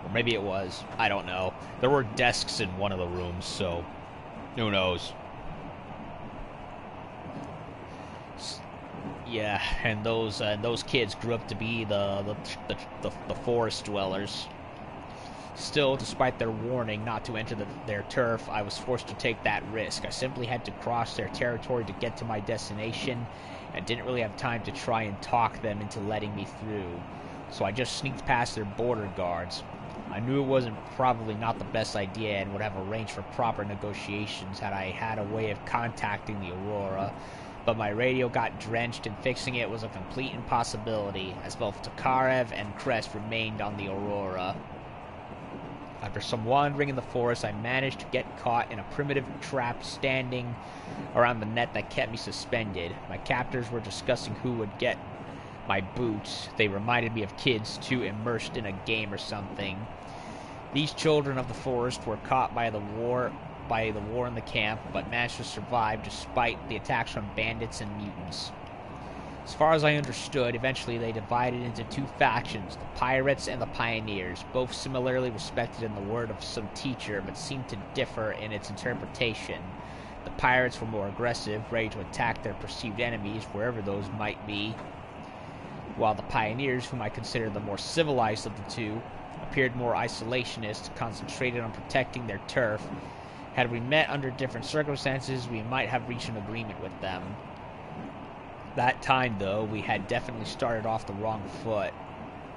Or maybe it was. I don't know. There were desks in one of the rooms, so who knows. Yeah, and those kids grew up to be the forest dwellers. Still, despite their warning not to enter their turf, I was forced to take that risk. I simply had to cross their territory to get to my destination, and didn't really have time to try and talk them into letting me through. So I just sneaked past their border guards. I knew it wasn't probably not the best idea and would have arranged for proper negotiations had I had a way of contacting the Aurora. But my radio got drenched and fixing it was a complete impossibility, as both Tokarev and Crest remained on the Aurora. After some wandering in the forest, I managed to get caught in a primitive trap standing around the net that kept me suspended. My captors were discussing who would get my boots. They reminded me of kids, too, immersed in a game or something. These children of the forest were caught by the war in the camp, but managed to survive despite the attacks from bandits and mutants. As far as I understood, eventually they divided into two factions, the pirates and the pioneers, both similarly respected in the word of some teacher, but seemed to differ in its interpretation. The pirates were more aggressive, ready to attack their perceived enemies, wherever those might be, while the pioneers, whom I considered the more civilized of the two, appeared more isolationist, concentrated on protecting their turf. Had we met under different circumstances, we might have reached an agreement with them. That time, though, we had definitely started off the wrong foot.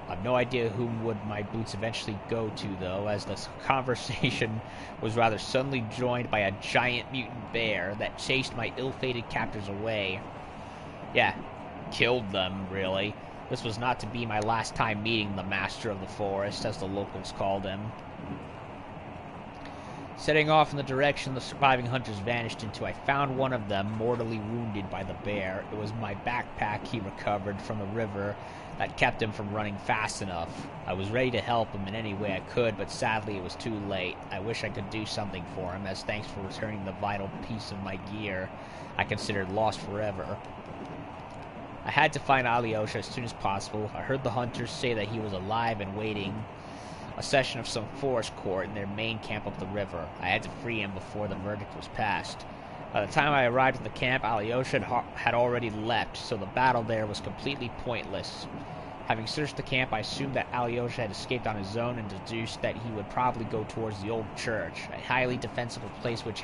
I've no idea whom would my boots eventually go to, though, as this conversation was rather suddenly joined by a giant mutant bear that chased my ill-fated captors away. Yeah, killed them, really. This was not to be my last time meeting the Master of the Forest, as the locals called him. Setting off in the direction the surviving hunters vanished into, I found one of them mortally wounded by the bear. It was my backpack he recovered from the river that kept him from running fast enough. I was ready to help him in any way I could, but sadly it was too late. I wish I could do something for him, as thanks for returning the vital piece of my gear I considered lost forever. I had to find Alyosha as soon as possible. I heard the hunters say that he was alive and waiting a session of some forest court in their main camp up the river. I had to free him before the verdict was passed. By the time I arrived at the camp, Alyosha had already left, so the battle there was completely pointless. Having searched the camp, I assumed that Alyosha had escaped on his own and deduced that he would probably go towards the old church, a highly defensible place which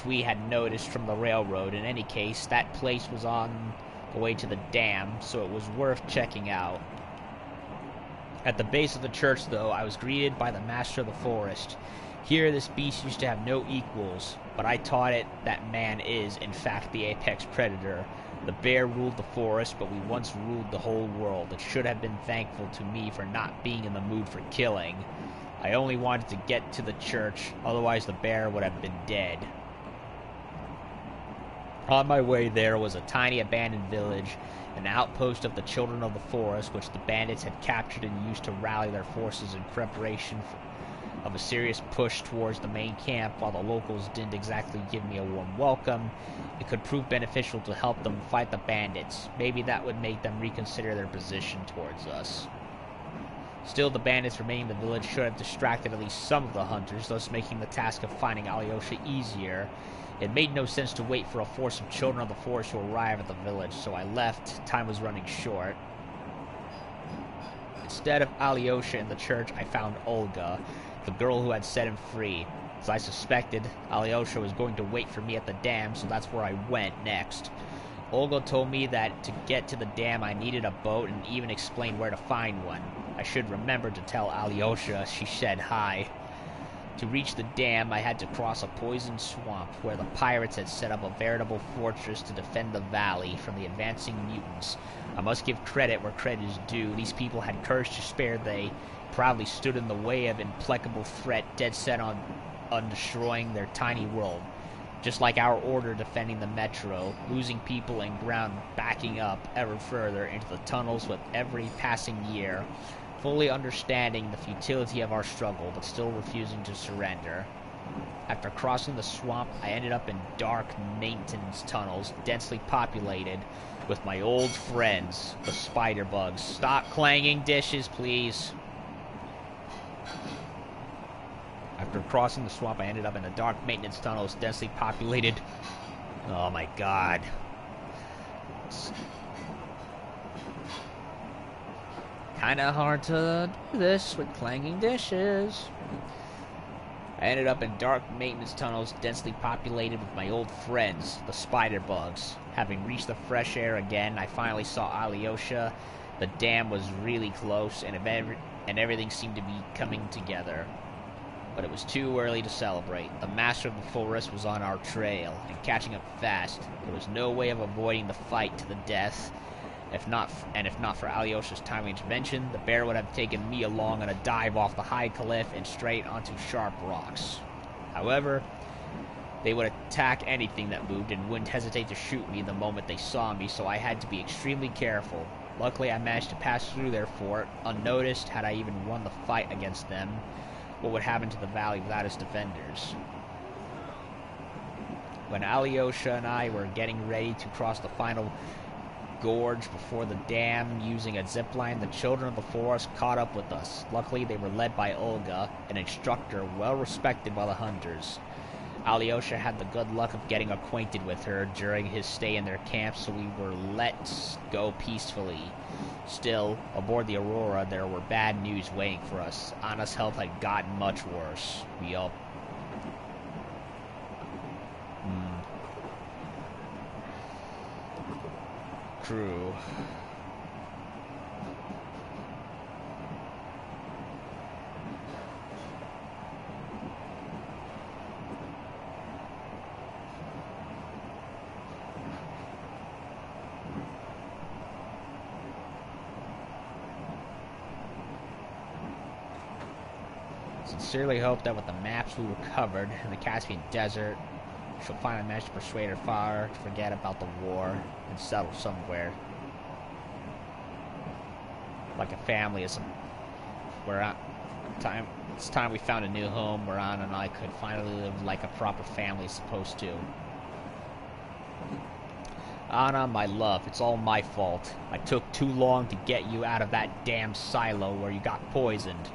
we had noticed from the railroad. In any case, that place was on the way to the dam, so it was worth checking out. At the base of the church, though, I was greeted by the Master of the Forest. Here, this beast used to have no equals, but I taught it that man is, in fact, the apex predator. The bear ruled the forest, but we once ruled the whole world. It should have been thankful to me for not being in the mood for killing. I only wanted to get to the church, otherwise the bear would have been dead. On my way there was a tiny abandoned village, an outpost of the Children of the Forest, which the bandits had captured and used to rally their forces in preparation of a serious push towards the main camp. While the locals didn't exactly give me a warm welcome, it could prove beneficial to help them fight the bandits. Maybe that would make them reconsider their position towards us. Still, the bandits remaining in the village should have distracted at least some of the hunters, thus making the task of finding Alyosha easier. It made no sense to wait for a force of Children of the Forest to arrive at the village, so I left. Time was running short. Instead of Alyosha in the church, I found Olga, the girl who had set him free. As I suspected, Alyosha was going to wait for me at the dam, so that's where I went next. Olga told me that to get to the dam I needed a boat, and even explained where to find one. I should remember to tell Alyosha. She said hi. To reach the dam, I had to cross a poisoned swamp where the pirates had set up a veritable fortress to defend the valley from the advancing mutants. I must give credit where credit is due. These people had courage to spare. They proudly stood in the way of implacable threat, dead set on destroying their tiny world. Just like our order defending the metro, losing people and ground, backing up ever further into the tunnels with every passing year, fully understanding the futility of our struggle, but still refusing to surrender. After crossing the swamp, I ended up in dark maintenance tunnels, densely populated with my old friends, the spider bugs. Stop clanging dishes, please. After crossing the swamp, I ended up in the dark maintenance tunnels, densely populated. Oh my god. Kinda hard to do this with clanging dishes. I ended up in dark maintenance tunnels, densely populated with my old friends, the spider bugs. Having reached the fresh air again, I finally saw Alyosha. The dam was really close, and everything seemed to be coming together. But it was too early to celebrate. The Master of the Forest was on our trail, and catching up fast. There was no way of avoiding the fight to the death. If not for Alyosha's timely intervention, the bear would have taken me along on a dive off the high cliff and straight onto sharp rocks. However, they would attack anything that moved and wouldn't hesitate to shoot me the moment they saw me, so I had to be extremely careful. Luckily, I managed to pass through their fort, unnoticed. Had I even won the fight against them, what would happen to the valley without its defenders? When Alyosha and I were getting ready to cross the final gorge before the dam using a zipline, the Children of the Forest caught up with us. Luckily, they were led by Olga, an instructor well respected by the hunters. Alyosha had the good luck of getting acquainted with her during his stay in their camp, so we were let go peacefully. Still, aboard the Aurora, there were bad news waiting for us. Anna's health had gotten much worse. We all... True. Sincerely hope that with the maps we recovered in the Caspian Desert, she'll finally manage to persuade her father to forget about the war and settle somewhere. Like a family is it's time we found a new home where Anna and I could finally live like a proper family is supposed to. Anna, my love, it's all my fault. I took too long to get you out of that damn silo where you got poisoned.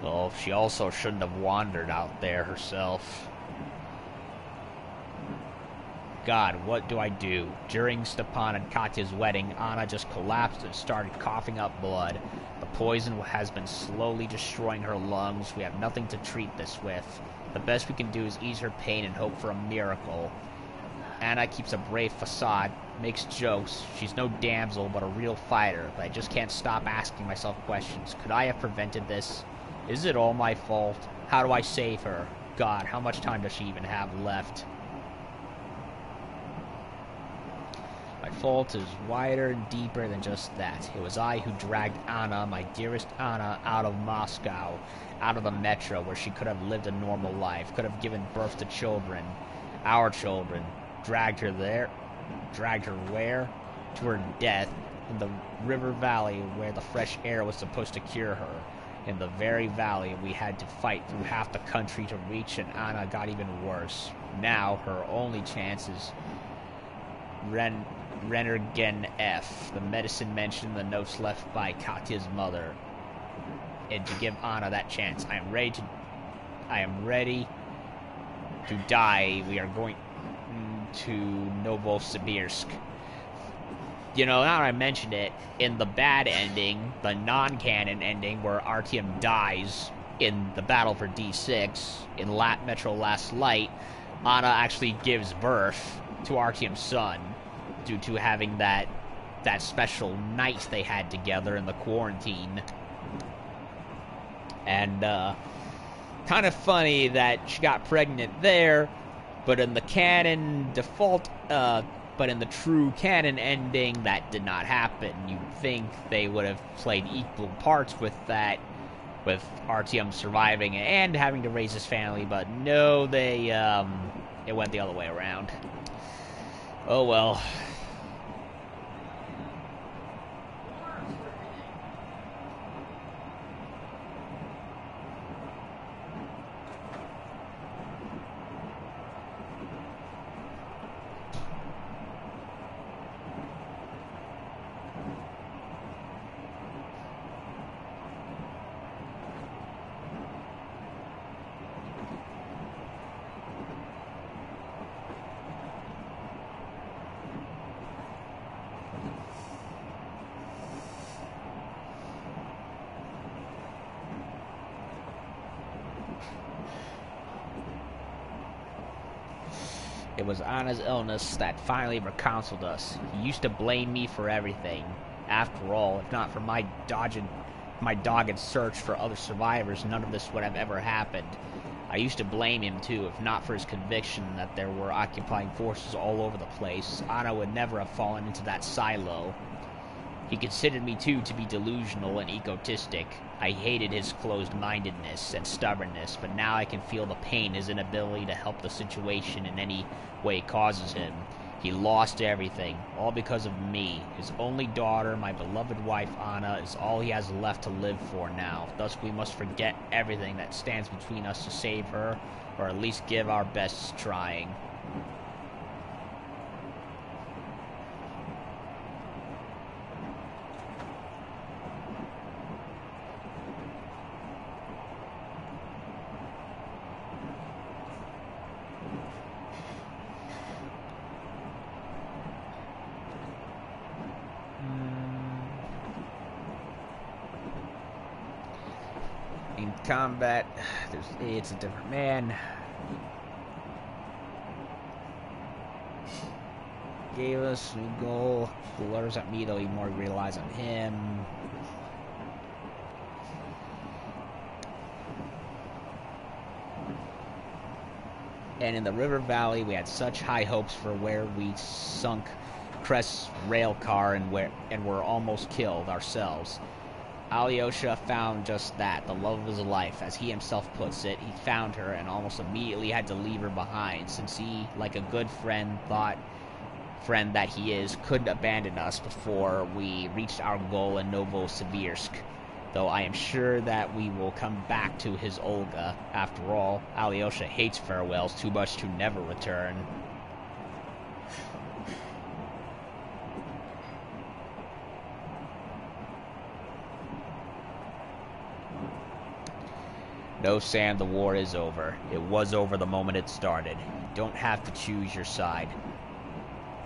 Well, she also shouldn't have wandered out there herself. God, what do I do? During Stepan and Katya's wedding, Anna just collapsed and started coughing up blood. The poison has been slowly destroying her lungs. We have nothing to treat this with. The best we can do is ease her pain and hope for a miracle. Anna keeps a brave facade, makes jokes. She's no damsel, but a real fighter. But I just can't stop asking myself questions. Could I have prevented this? Is it all my fault? How do I save her? God, how much time does she even have left? My fault is wider and deeper than just that. It was I who dragged Anna, my dearest Anna, out of Moscow, out of the metro, where she could have lived a normal life, could have given birth to children, our children. Dragged her there. Dragged her where? To her death, in the river valley where the fresh air was supposed to cure her. In the very valley we had to fight through half the country to reach, and Anna got even worse. Now her only chance is Renergen F, the medicine mentioned in the notes left by Katya's mother. And to give Anna that chance, I am ready to die. We are going to Novosibirsk. You know, now that I mentioned it, in the bad ending, the non-canon ending, where Artyom dies in the battle for D6, in Metro Last Light, Anna actually gives birth to Artyom's son, due to having that special night they had together in the quarantine. And, kind of funny that she got pregnant there, but in the canon but in the true canon ending, that did not happen. You'd think they would have played equal parts with that, with Artyom surviving and having to raise his family, but no, it went the other way around. Oh well. It was Anna's illness that finally reconciled us. He used to blame me for everything. After all, if not for my dogged search for other survivors, none of this would have ever happened. I used to blame him too, if not for his conviction that there were occupying forces all over the place. Anna would never have fallen into that silo. He considered me too to be delusional and egotistic. I hated his closed-mindedness and stubbornness, but now I can feel the pain his inability to help the situation in any way causes him. He lost everything, all because of me. His only daughter, my beloved wife Anna, is all he has left to live for now. Thus we must forget everything that stands between us to save her, or at least give our best trying. In combat, it's a different man. Gave us a goal. He lures at me, though he more relies on him. And in the river valley, we had such high hopes for where we sunk Crest's rail car and were almost killed ourselves. Alyosha found just that, the love of his life. As he himself puts it, he found her and almost immediately had to leave her behind, since he, like a good friend that he is, couldn't abandon us before we reached our goal in Novosibirsk. Though I am sure that we will come back to his Olga. After all, Alyosha hates farewells too much to never return. No, Sam, the war is over. It was over the moment it started. You don't have to choose your side.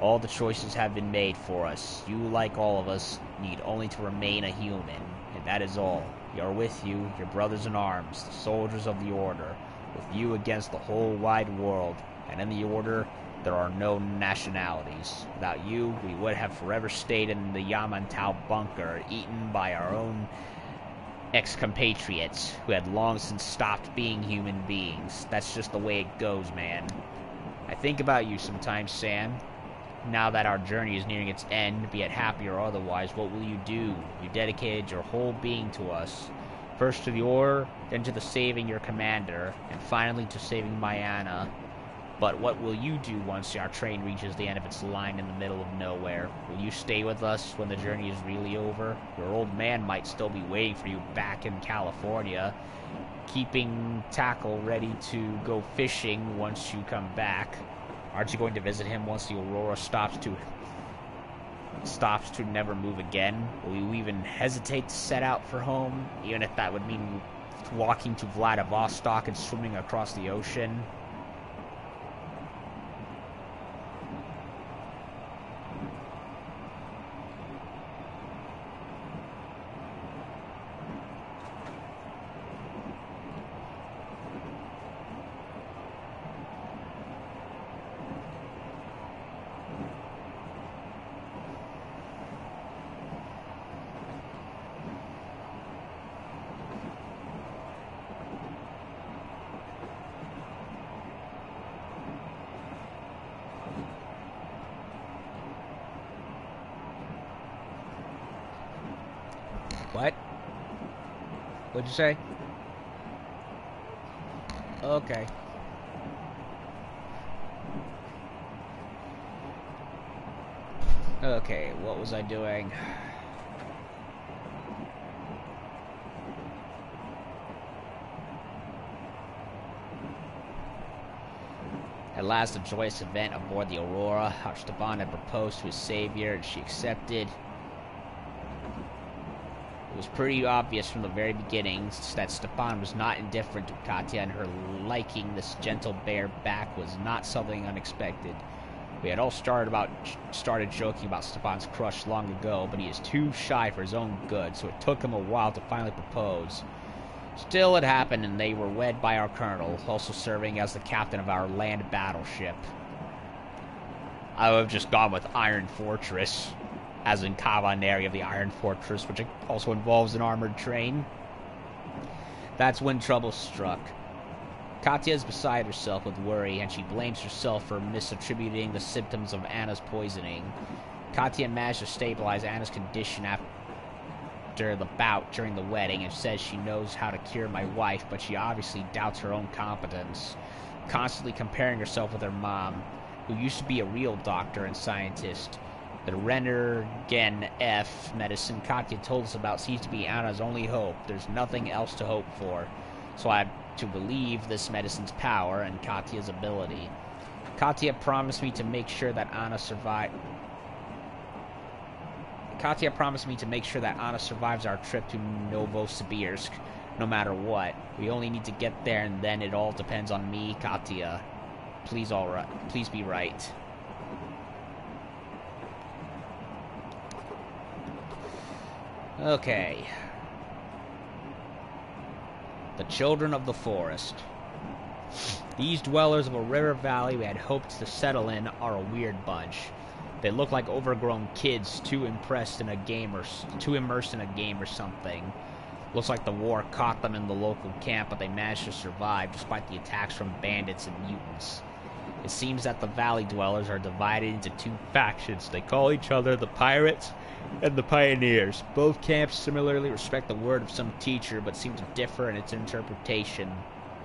All the choices have been made for us. You, like all of us, need only to remain a human. And that is all. We are with you, your brothers in arms, the soldiers of the Order, with you against the whole wide world. And in the Order, there are no nationalities. Without you, we would have forever stayed in the Yamantau bunker, eaten by our own ex-compatriots who had long since stopped being human beings. That's just the way it goes, man. I think about you sometimes, Sam. Now that our journey is nearing its end, be it happy or otherwise, what will you do? You dedicated your whole being to us. First to the Order, then to the saving your commander, and finally to saving Mayana. But what will you do once our train reaches the end of its line in the middle of nowhere? Will you stay with us when the journey is really over? Your old man might still be waiting for you back in California, keeping tackle ready to go fishing once you come back. Aren't you going to visit him once the Aurora stops to never move again? Will you even hesitate to set out for home, even if that would mean walking to Vladivostok and swimming across the ocean? What? What'd you say? Okay. Okay, what was I doing? At last, a joyous event aboard the Aurora. Stepan had proposed to his savior, and she accepted. It was pretty obvious from the very beginning that Stepan was not indifferent to Katya, and her liking this gentle bareback was not something unexpected. We had all started joking about Stepan's crush long ago, but he is too shy for his own good, so it took him a while to finally propose. Still, it happened, and they were wed by our colonel, also serving as the captain of our land battleship. I would have just gone with Iron Fortress, as in Cavalry of the Iron Fortress, which also involves an armored train. That's when trouble struck. Katya is beside herself with worry, and she blames herself for misattributing the symptoms of Anna's poisoning. Katya managed to stabilize Anna's condition after the bout during the wedding, and says she knows how to cure my wife, but she obviously doubts her own competence, constantly comparing herself with her mom, who used to be a real doctor and scientist. The Renergen F medicine Katya told us about seems to be Anna's only hope. There's nothing else to hope for. So I have to believe this medicine's power and Katya's ability. Katya promised me to make sure that Anna survives our trip to Novosibirsk, no matter what. We only need to get there, and then it all depends on me, Katya. Please be right. Okay. The children of the forest. These dwellers of a river valley we had hoped to settle in are a weird bunch. They look like overgrown kids too immersed in a game or something. Looks like the war caught them in the local camp, but they managed to survive despite the attacks from bandits and mutants. It seems that the valley dwellers are divided into two factions. They call each other the Pirates and the Pioneers. Both camps similarly respect the word of some teacher, but seem to differ in its interpretation.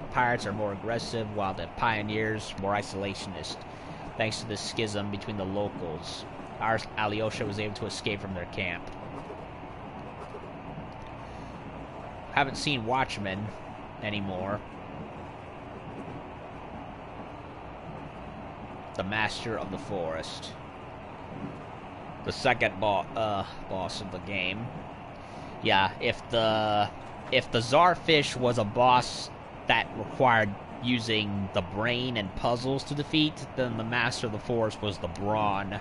The Pirates are more aggressive, while the Pioneers more isolationist. Thanks to this schism between the locals, Alyosha was able to escape from their camp. Haven't seen Watchmen anymore. The Master of the Forest. The second boss of the game. Yeah, if the Czarfish was a boss that required using the brain and puzzles to defeat, then the Master of the Forest was the brawn.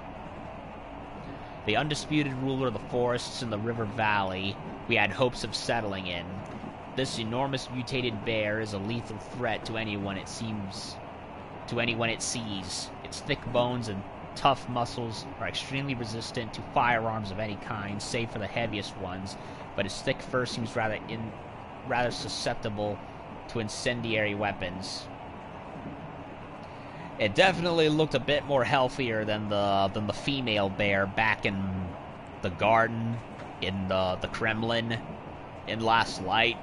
The undisputed ruler of the forests in the river valley we had hopes of settling in. This enormous mutated bear is a lethal threat to anyone it sees. Its thick bones and tough muscles are extremely resistant to firearms of any kind, save for the heaviest ones, but its thick fur seems rather susceptible to incendiary weapons. It definitely looked a bit more healthier than the female bear back in the garden in the Kremlin in Last Light,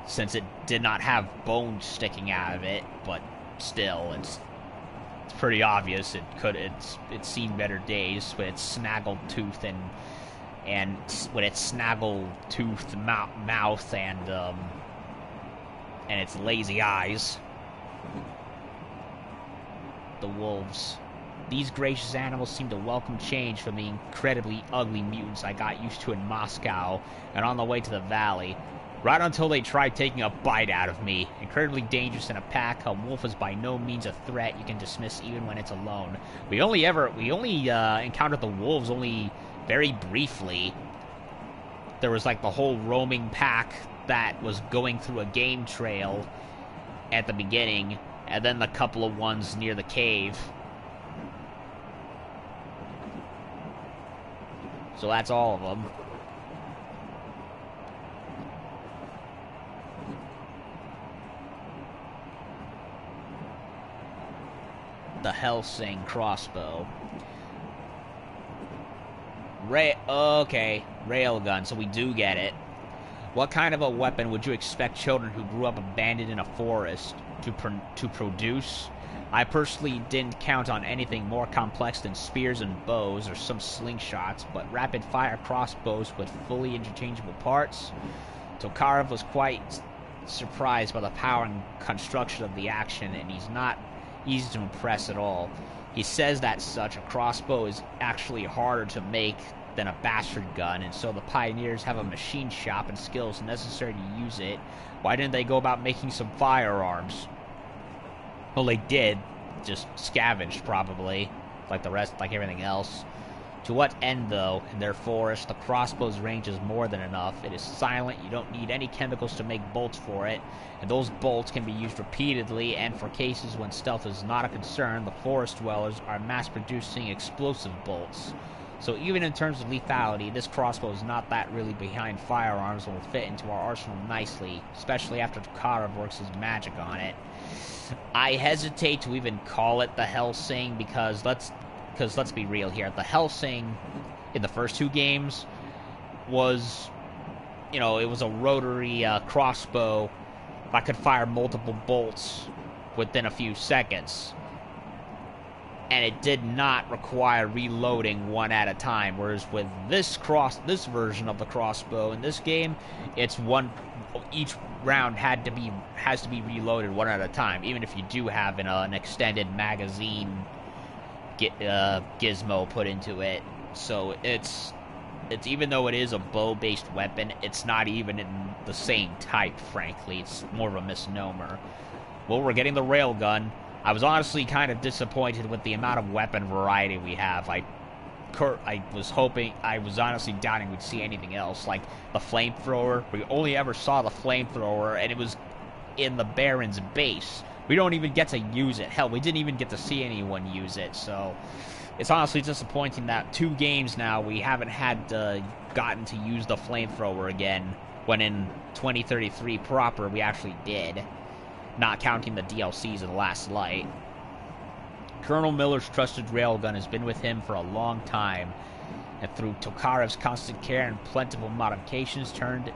since it did not have bones sticking out of it, but still, it's pretty obvious it's seen better days with its snaggled tooth and with its snaggled toothed mouth and its lazy eyes. The wolves. These gracious animals seem to welcome change from the incredibly ugly mutants I got used to in Moscow and on the way to the valley. Right until they tried taking a bite out of me. Incredibly dangerous in a pack, a wolf is by no means a threat you can dismiss even when it's alone. We only encountered the wolves only very briefly. There was like the whole roaming pack that was going through a game trail at the beginning, and then the couple of ones near the cave. So that's all of them. The Helsing crossbow. Okay, railgun, so we do get it. What kind of a weapon would you expect children who grew up abandoned in a forest to produce? I personally didn't count on anything more complex than spears and bows or some slingshots, but rapid-fire crossbows with fully interchangeable parts. Tokarev was quite surprised by the power and construction of the action, and he's not easy to impress at all. He says that such a crossbow is actually harder to make than a bastard gun, and so the Pioneers have a machine shop and skills necessary to use it. Why didn't they go about making some firearms? Well, they did, just scavenged probably, like everything else. To what end, though? In their forest, the crossbow's range is more than enough. It is silent, you don't need any chemicals to make bolts for it, and those bolts can be used repeatedly, and for cases when stealth is not a concern, the forest dwellers are mass-producing explosive bolts. So even in terms of lethality, this crossbow is not that really behind firearms and will fit into our arsenal nicely, especially after Tokarev works his magic on it. I hesitate to even call it the Helsing because let's be real here. The Helsing in the first two games was, it was a rotary crossbow that could fire multiple bolts within a few seconds. And it did not require reloading one at a time, whereas with this version of the crossbow in this game, it's each round has to be reloaded one at a time, even if you do have an extended magazine gizmo put into it. So it's even though it is a bow-based weapon, it's not even in the same type, frankly. It's more of a misnomer. Well, we're getting the railgun. I was honestly kind of disappointed with the amount of weapon variety we have. I was honestly doubting we'd see anything else, like the flamethrower. We only ever saw the flamethrower, and it was in the Baron's base. We don't even get to use it. Hell, we didn't even get to see anyone use it, so it's honestly disappointing that 2 games now we haven't had gotten to use the flamethrower again, when in 2033 proper we actually did, not counting the DLCs in Last Light. Colonel Miller's trusted railgun has been with him for a long time, and through Tokarev's constant care and plentiful modifications turned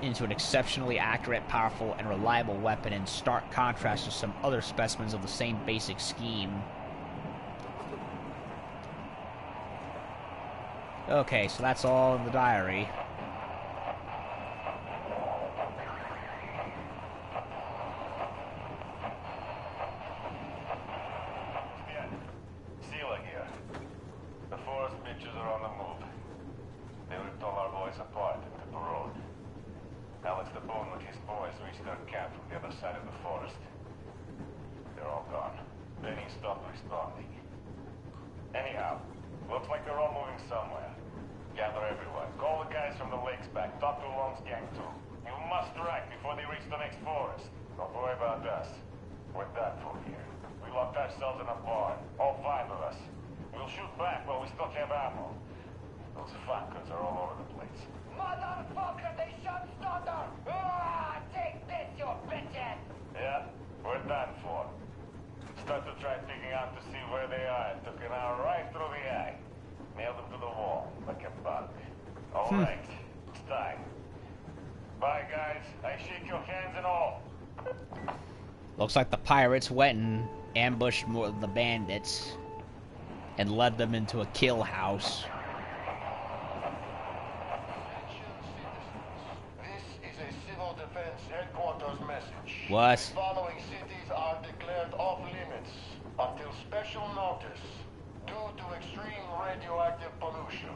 into an exceptionally accurate, powerful, and reliable weapon in stark contrast to some other specimens of the same basic scheme. Okay, so that's all in the diary. Looks like the pirates went and ambushed more of the bandits and led them into a kill house. This is a civil defense headquarters message. What? The following cities are declared off limits until special notice due to extreme radioactive pollution.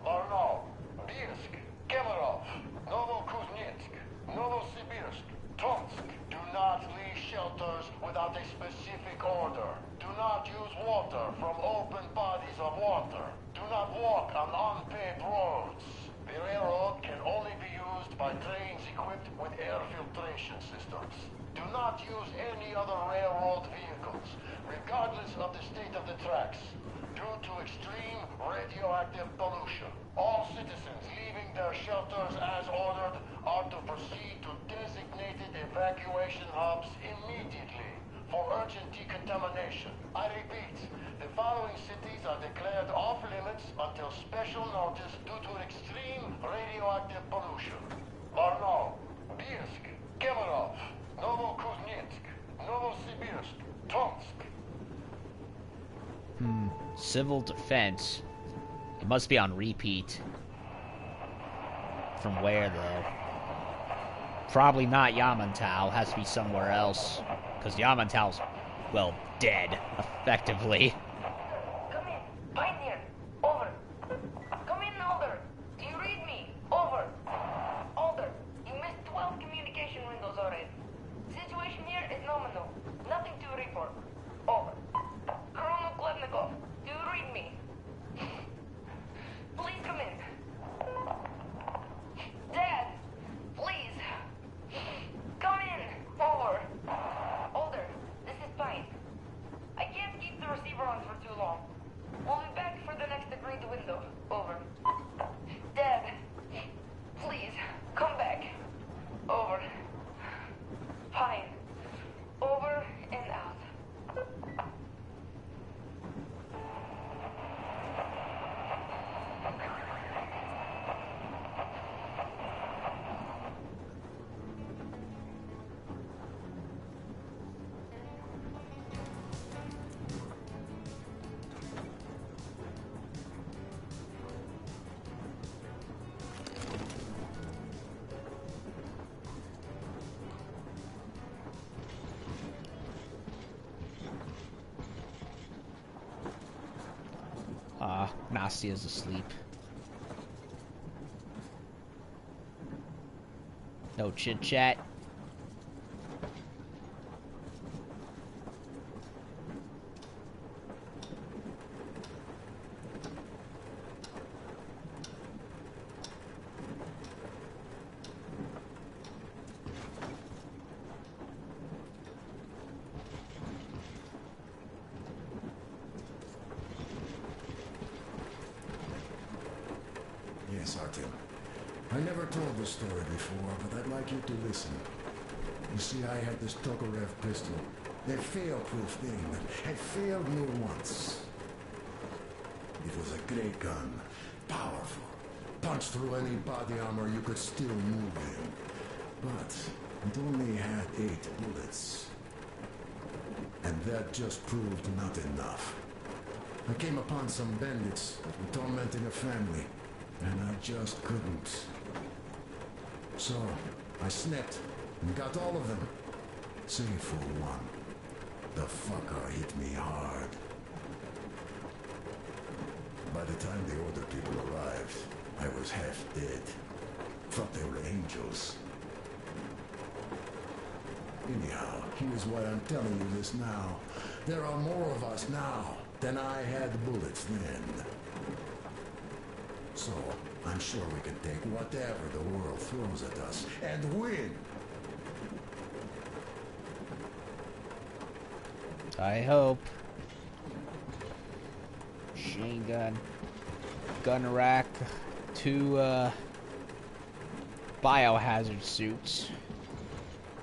Varno, Birsk, Kemerov, Novokuznetsk, Novosibirsk, Tomsk. Do not leave shelters without a specific order. Do not use water from open bodies of water. Do not walk on unpaved roads. The railroad can only be used by trains equipped with air filtration systems. Do not use any other railroad vehicles, regardless of the state of the tracks, due to extreme radioactive pollution. All citizens leaving their shelters as ordered are to proceed to designated evacuation hubs immediately for urgent decontamination. I repeat, the following cities are declared off limits until special notice due to extreme radioactive pollution. Varno, Birsk, Kemerov, Novokuznetsk, Novosibirsk, Tomsk. Civil defense. It must be on repeat. From where, though? Probably not Yamantau. Has to be somewhere else. Because Yamantau's, well, dead, effectively. Come in. Pioneer. Over. Come in, Alder. Do you read me? Over. Alder, you missed 12 communication windows already. Situation here is nominal. Nothing to report. Over. Colonel Klevnikov, do you read me? Please come in. Dad, please. Come in. Over. Older, this is Pine. I can't keep the receiver on for too long. We'll be back for the next agreed window. Over. Dad, please, come back. Over. Pine. Over and out. Nastia's asleep. No chit chat. Yes, Artyom. I never told this story before, but I'd like you to listen. You see, I had this Tokarev pistol. A fail-proof thing that had failed me once. It was a great gun. Powerful. Punch through any body armor you could still move in. But it only had 8 bullets. And that just proved not enough. I came upon some bandits that were tormenting a family, and I just couldn't. So, I snapped and got all of them. Save for one. The fucker hit me hard. By the time the older people arrived, I was half dead. Thought they were angels. Anyhow, here's why I'm telling you this now. There are more of us now than I had bullets then. So, I'm sure we can take whatever the world throws at us and win! I hope. Machine gun. Gun rack. 2 biohazard suits.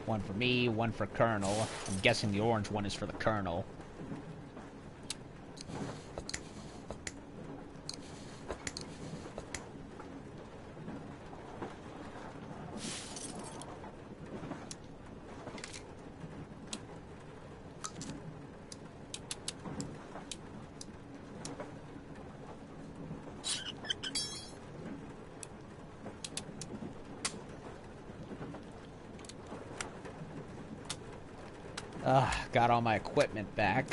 One for me, one for Colonel. I'm guessing the orange one is for the Colonel. Got all my equipment back.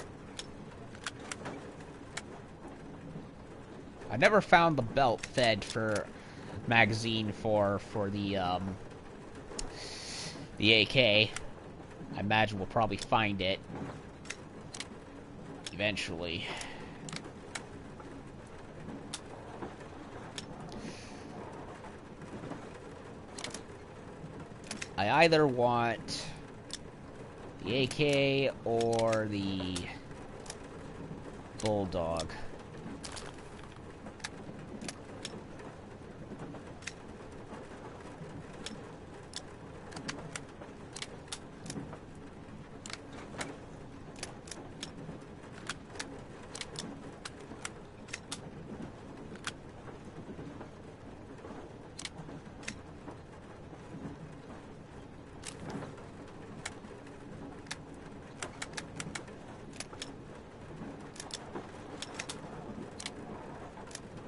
I never found the belt fed for magazine for the AK. I imagine we'll probably find it eventually. I either want the AK or the Bulldog.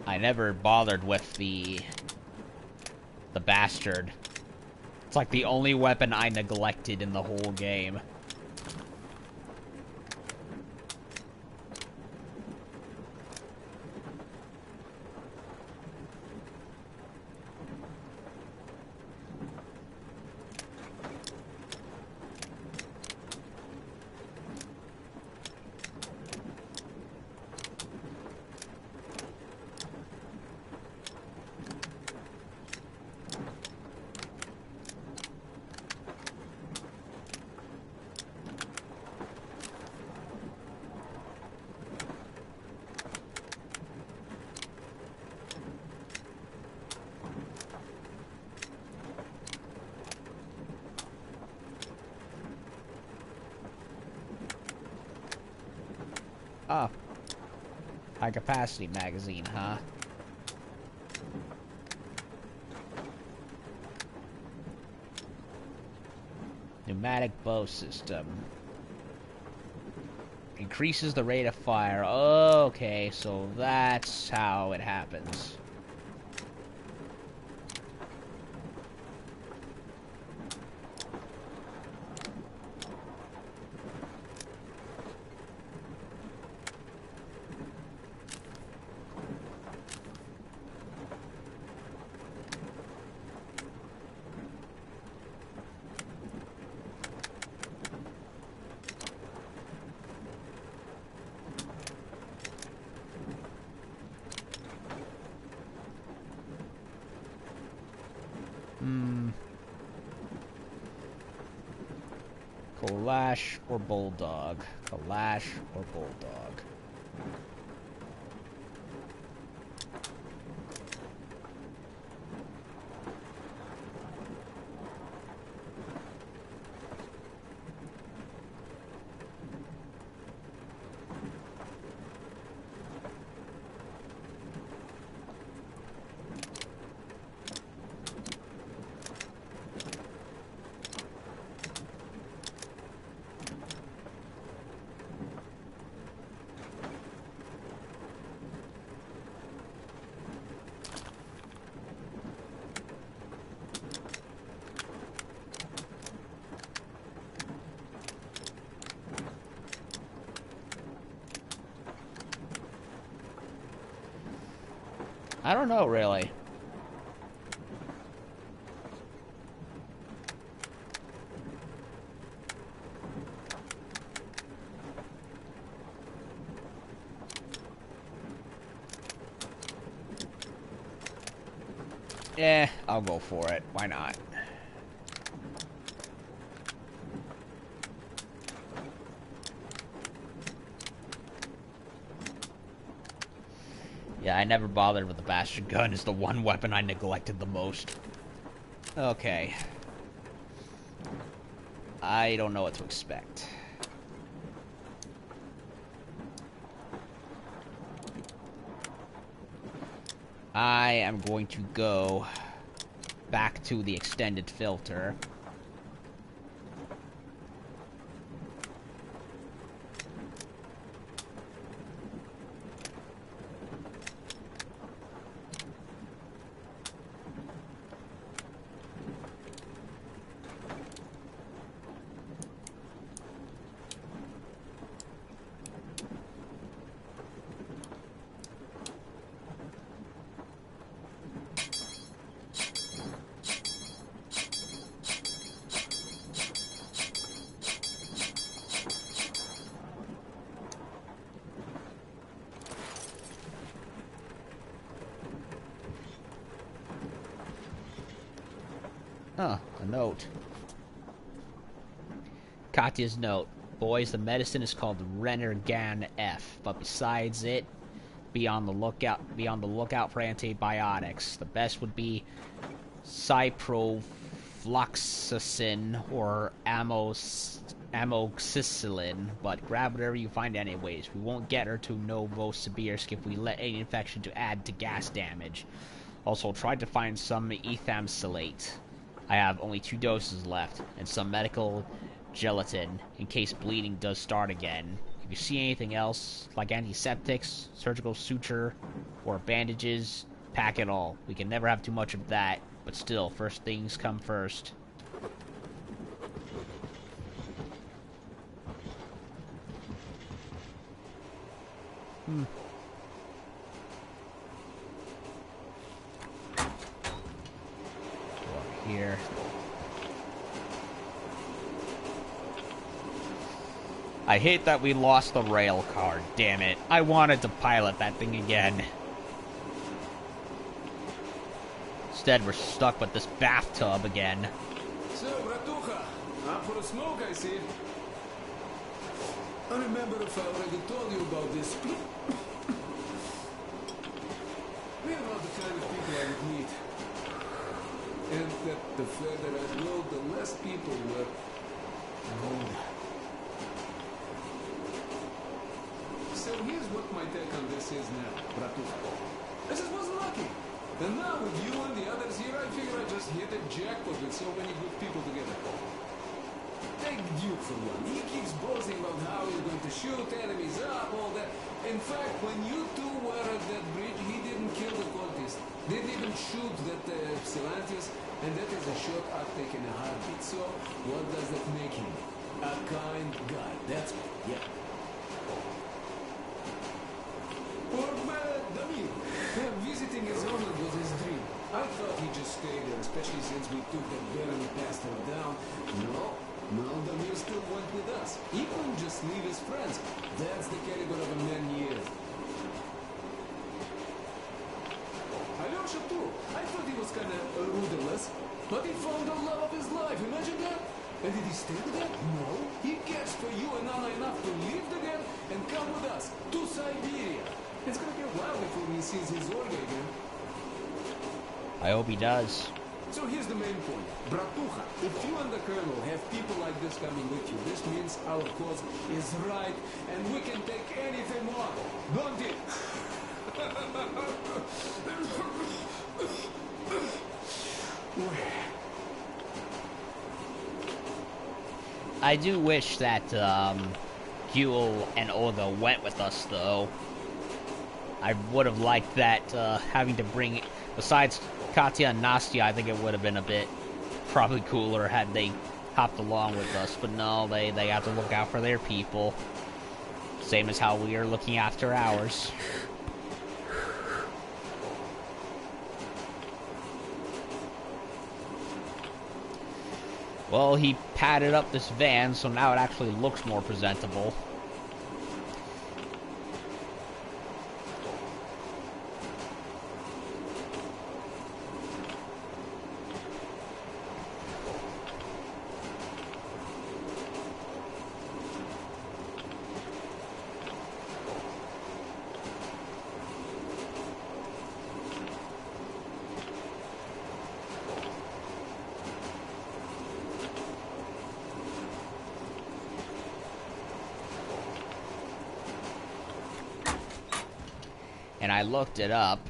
I never bothered with the bastard. It's like the only weapon I neglected in the whole game. Oh. High capacity magazine, huh? Pneumatic bow system. Increases the rate of fire. Okay, so that's how it happens. Kalash or Bulldog. Kalash or Bulldog. I don't know, really. Yeah, I'll go for it. Why not? Yeah, I never bothered with the bastard gun. It's the one weapon I neglected the most. Okay. I don't know what to expect. I am going to go back to the extended filter. Huh, a note. Katya's note. Boys, the medicine is called Renergan F, but besides it, be on the lookout for antibiotics. The best would be ciprofloxacin or amoxicillin, but grab whatever you find anyways. We won't get her to Novosibirsk if we let any infection to add to gas damage. Also, try to find some ethamsalate. I have only 2 doses left, and some medical gelatin, in case bleeding does start again. If you see anything else, like antiseptics, surgical suture, or bandages, pack it all. We can never have too much of that, but still, first things come first. Here. I hate that we lost the rail car, damn it. I wanted to pilot that thing again. Instead, we're stuck with this bathtub again. So, Bratucha, up for a smoke, I see. I remember if I already told you about this. We are not the kind of people I would meet. And that the further I go, the less people were. So here's what my take on this is now, Bratucha. I just was lucky. And now with you and the others here, I figure I just hit a jackpot with so many good people together. Take Duke for one. He keeps boasting about how he's going to shoot enemies up, all that. In fact, when you two were at that bridge, he didn't kill the cultist. Didn't even shoot that Silantius, and that is a shot I'd take in a heartbeat. So, what does that make him? A kind guy. That's me. Yeah. Or Damir. Visiting his owner was his dream. I thought he'd just stay there, especially since we took that baron and passed her down. No, Damir still went with us. He couldn't just leave his friends. That's the caliber of a man he is. Alyosha too. I thought he was kinda rudderless, but he found the love of his life. Imagine that. And did he stay with that? No. He cares for you and Anna enough to leave again and come with us to Siberia. It's gonna be a while before he sees his Olga again. I hope he does. So here's the main point. Bratucha, if you and the Colonel have people like this coming with you, this means our cause is right and we can take anything on. Don't it? I do wish that Huel and Olga went with us, though. I would have liked that, having to bring... Besides Katya and Nastya, I think it would have been a bit probably cooler had they hopped along with us. But no, they have to look out for their people. Same as how we are looking after ours. Well, he padded up this van, so now it actually looks more presentable. And I looked it up.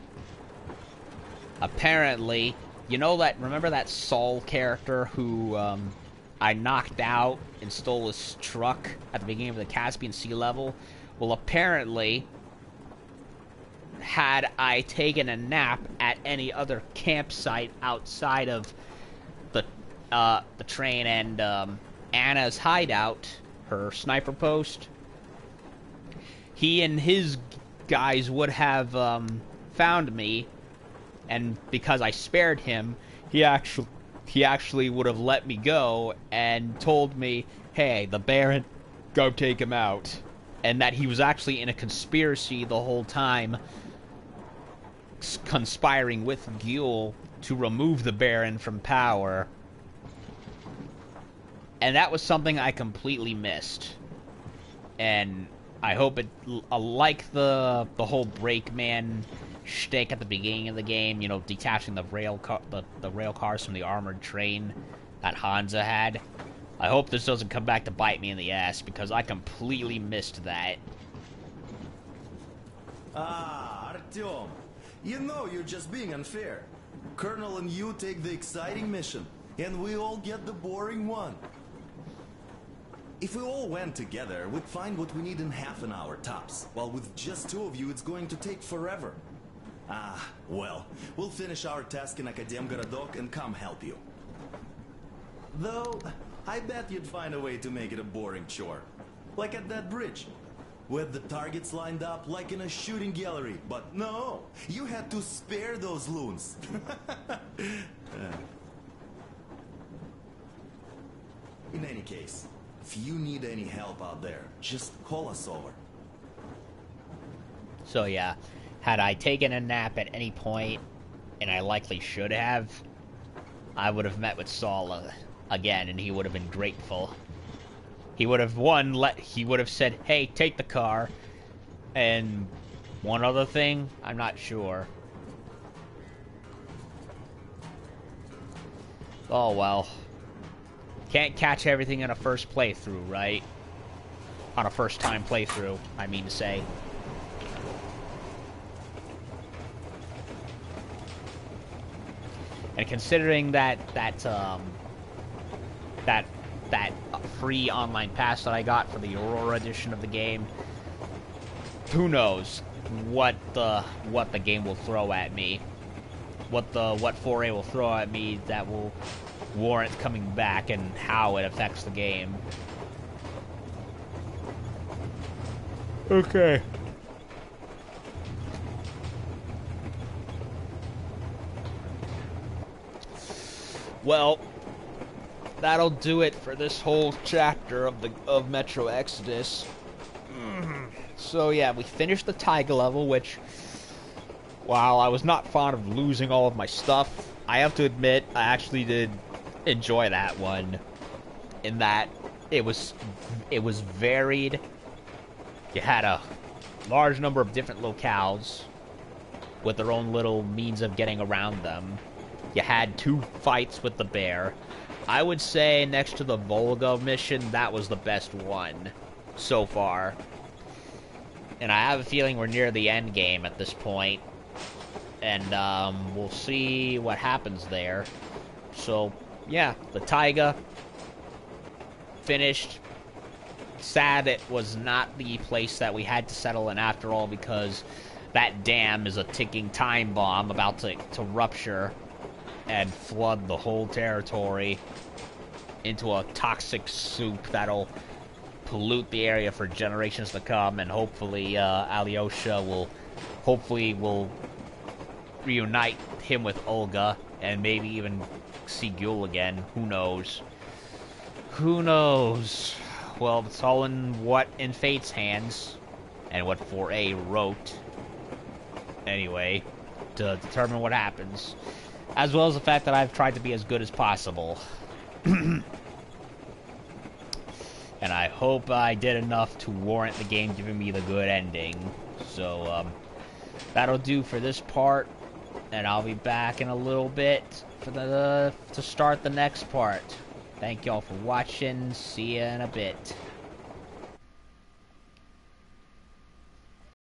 Apparently, you know that, remember that Saul character who I knocked out and stole his truck at the beginning of the Caspian Sea level? Well, apparently, had I taken a nap at any other campsite outside of the train and Anna's hideout, her sniper post, he and his guys would have found me, and because I spared him, he actually would have let me go and told me, hey, the Baron, go take him out. And that he was actually in a conspiracy the whole time, conspiring with Gule to remove the Baron from power. And that was something I completely missed. And I hope it, like the whole brakeman shtick at the beginning of the game, you know, detaching the rail cars from the armored train that Hansa had. I hope this doesn't come back to bite me in the ass, because I completely missed that. Ah, Artyom. You know you're just being unfair. Colonel and you take the exciting mission, and we all get the boring one. If we all went together, we'd find what we need in half an hour tops, while with just two of you, it's going to take forever. Ah, well, we'll finish our task in Akademgorodok and come help you. Though, I bet you'd find a way to make it a boring chore. Like at that bridge, with the targets lined up like in a shooting gallery. But no, you had to spare those loons. In any case, if you need any help out there, just call us over. So yeah, had I taken a nap at any point, and I likely should have, I would have met with Saul again, and he would have been grateful. He would have he would have said, hey, take the car, and one other thing, I'm not sure. Oh well. Can't catch everything in a first playthrough, right? On a first-time playthrough, I mean to say. And considering that free online pass that I got for the Aurora edition of the game, who knows what the game will throw at me, what foray will throw at me that will warrant coming back, and how it affects the game. Okay. Well, that'll do it for this whole chapter of Metro Exodus. So yeah, we finished the Taiga level, which, while I was not fond of losing all of my stuff, I have to admit I actually did enjoy that one, in that it was varied. You had a large number of different locales with their own little means of getting around them. You had 2 fights with the bear. I would say next to the Volga mission, that was the best one so far. And I have a feeling we're near the end game at this point, and we'll see what happens there. So yeah, the Taiga finished. Sad it was not the place that we had to settle in after all, because that dam is a ticking time bomb about to rupture and flood the whole territory into a toxic soup that'll pollute the area for generations to come, and hopefully Alyosha will reunite him with Olga, and maybe even see Gule again, who knows. Who knows? Well, it's all in Fate's hands, and what 4A wrote, anyway, to determine what happens, as well as the fact that I've tried to be as good as possible. And I hope I did enough to warrant the game giving me the good ending. So, that'll do for this part, and I'll be back in a little bit for to start the next part. Thank y'all for watching. See ya in a bit.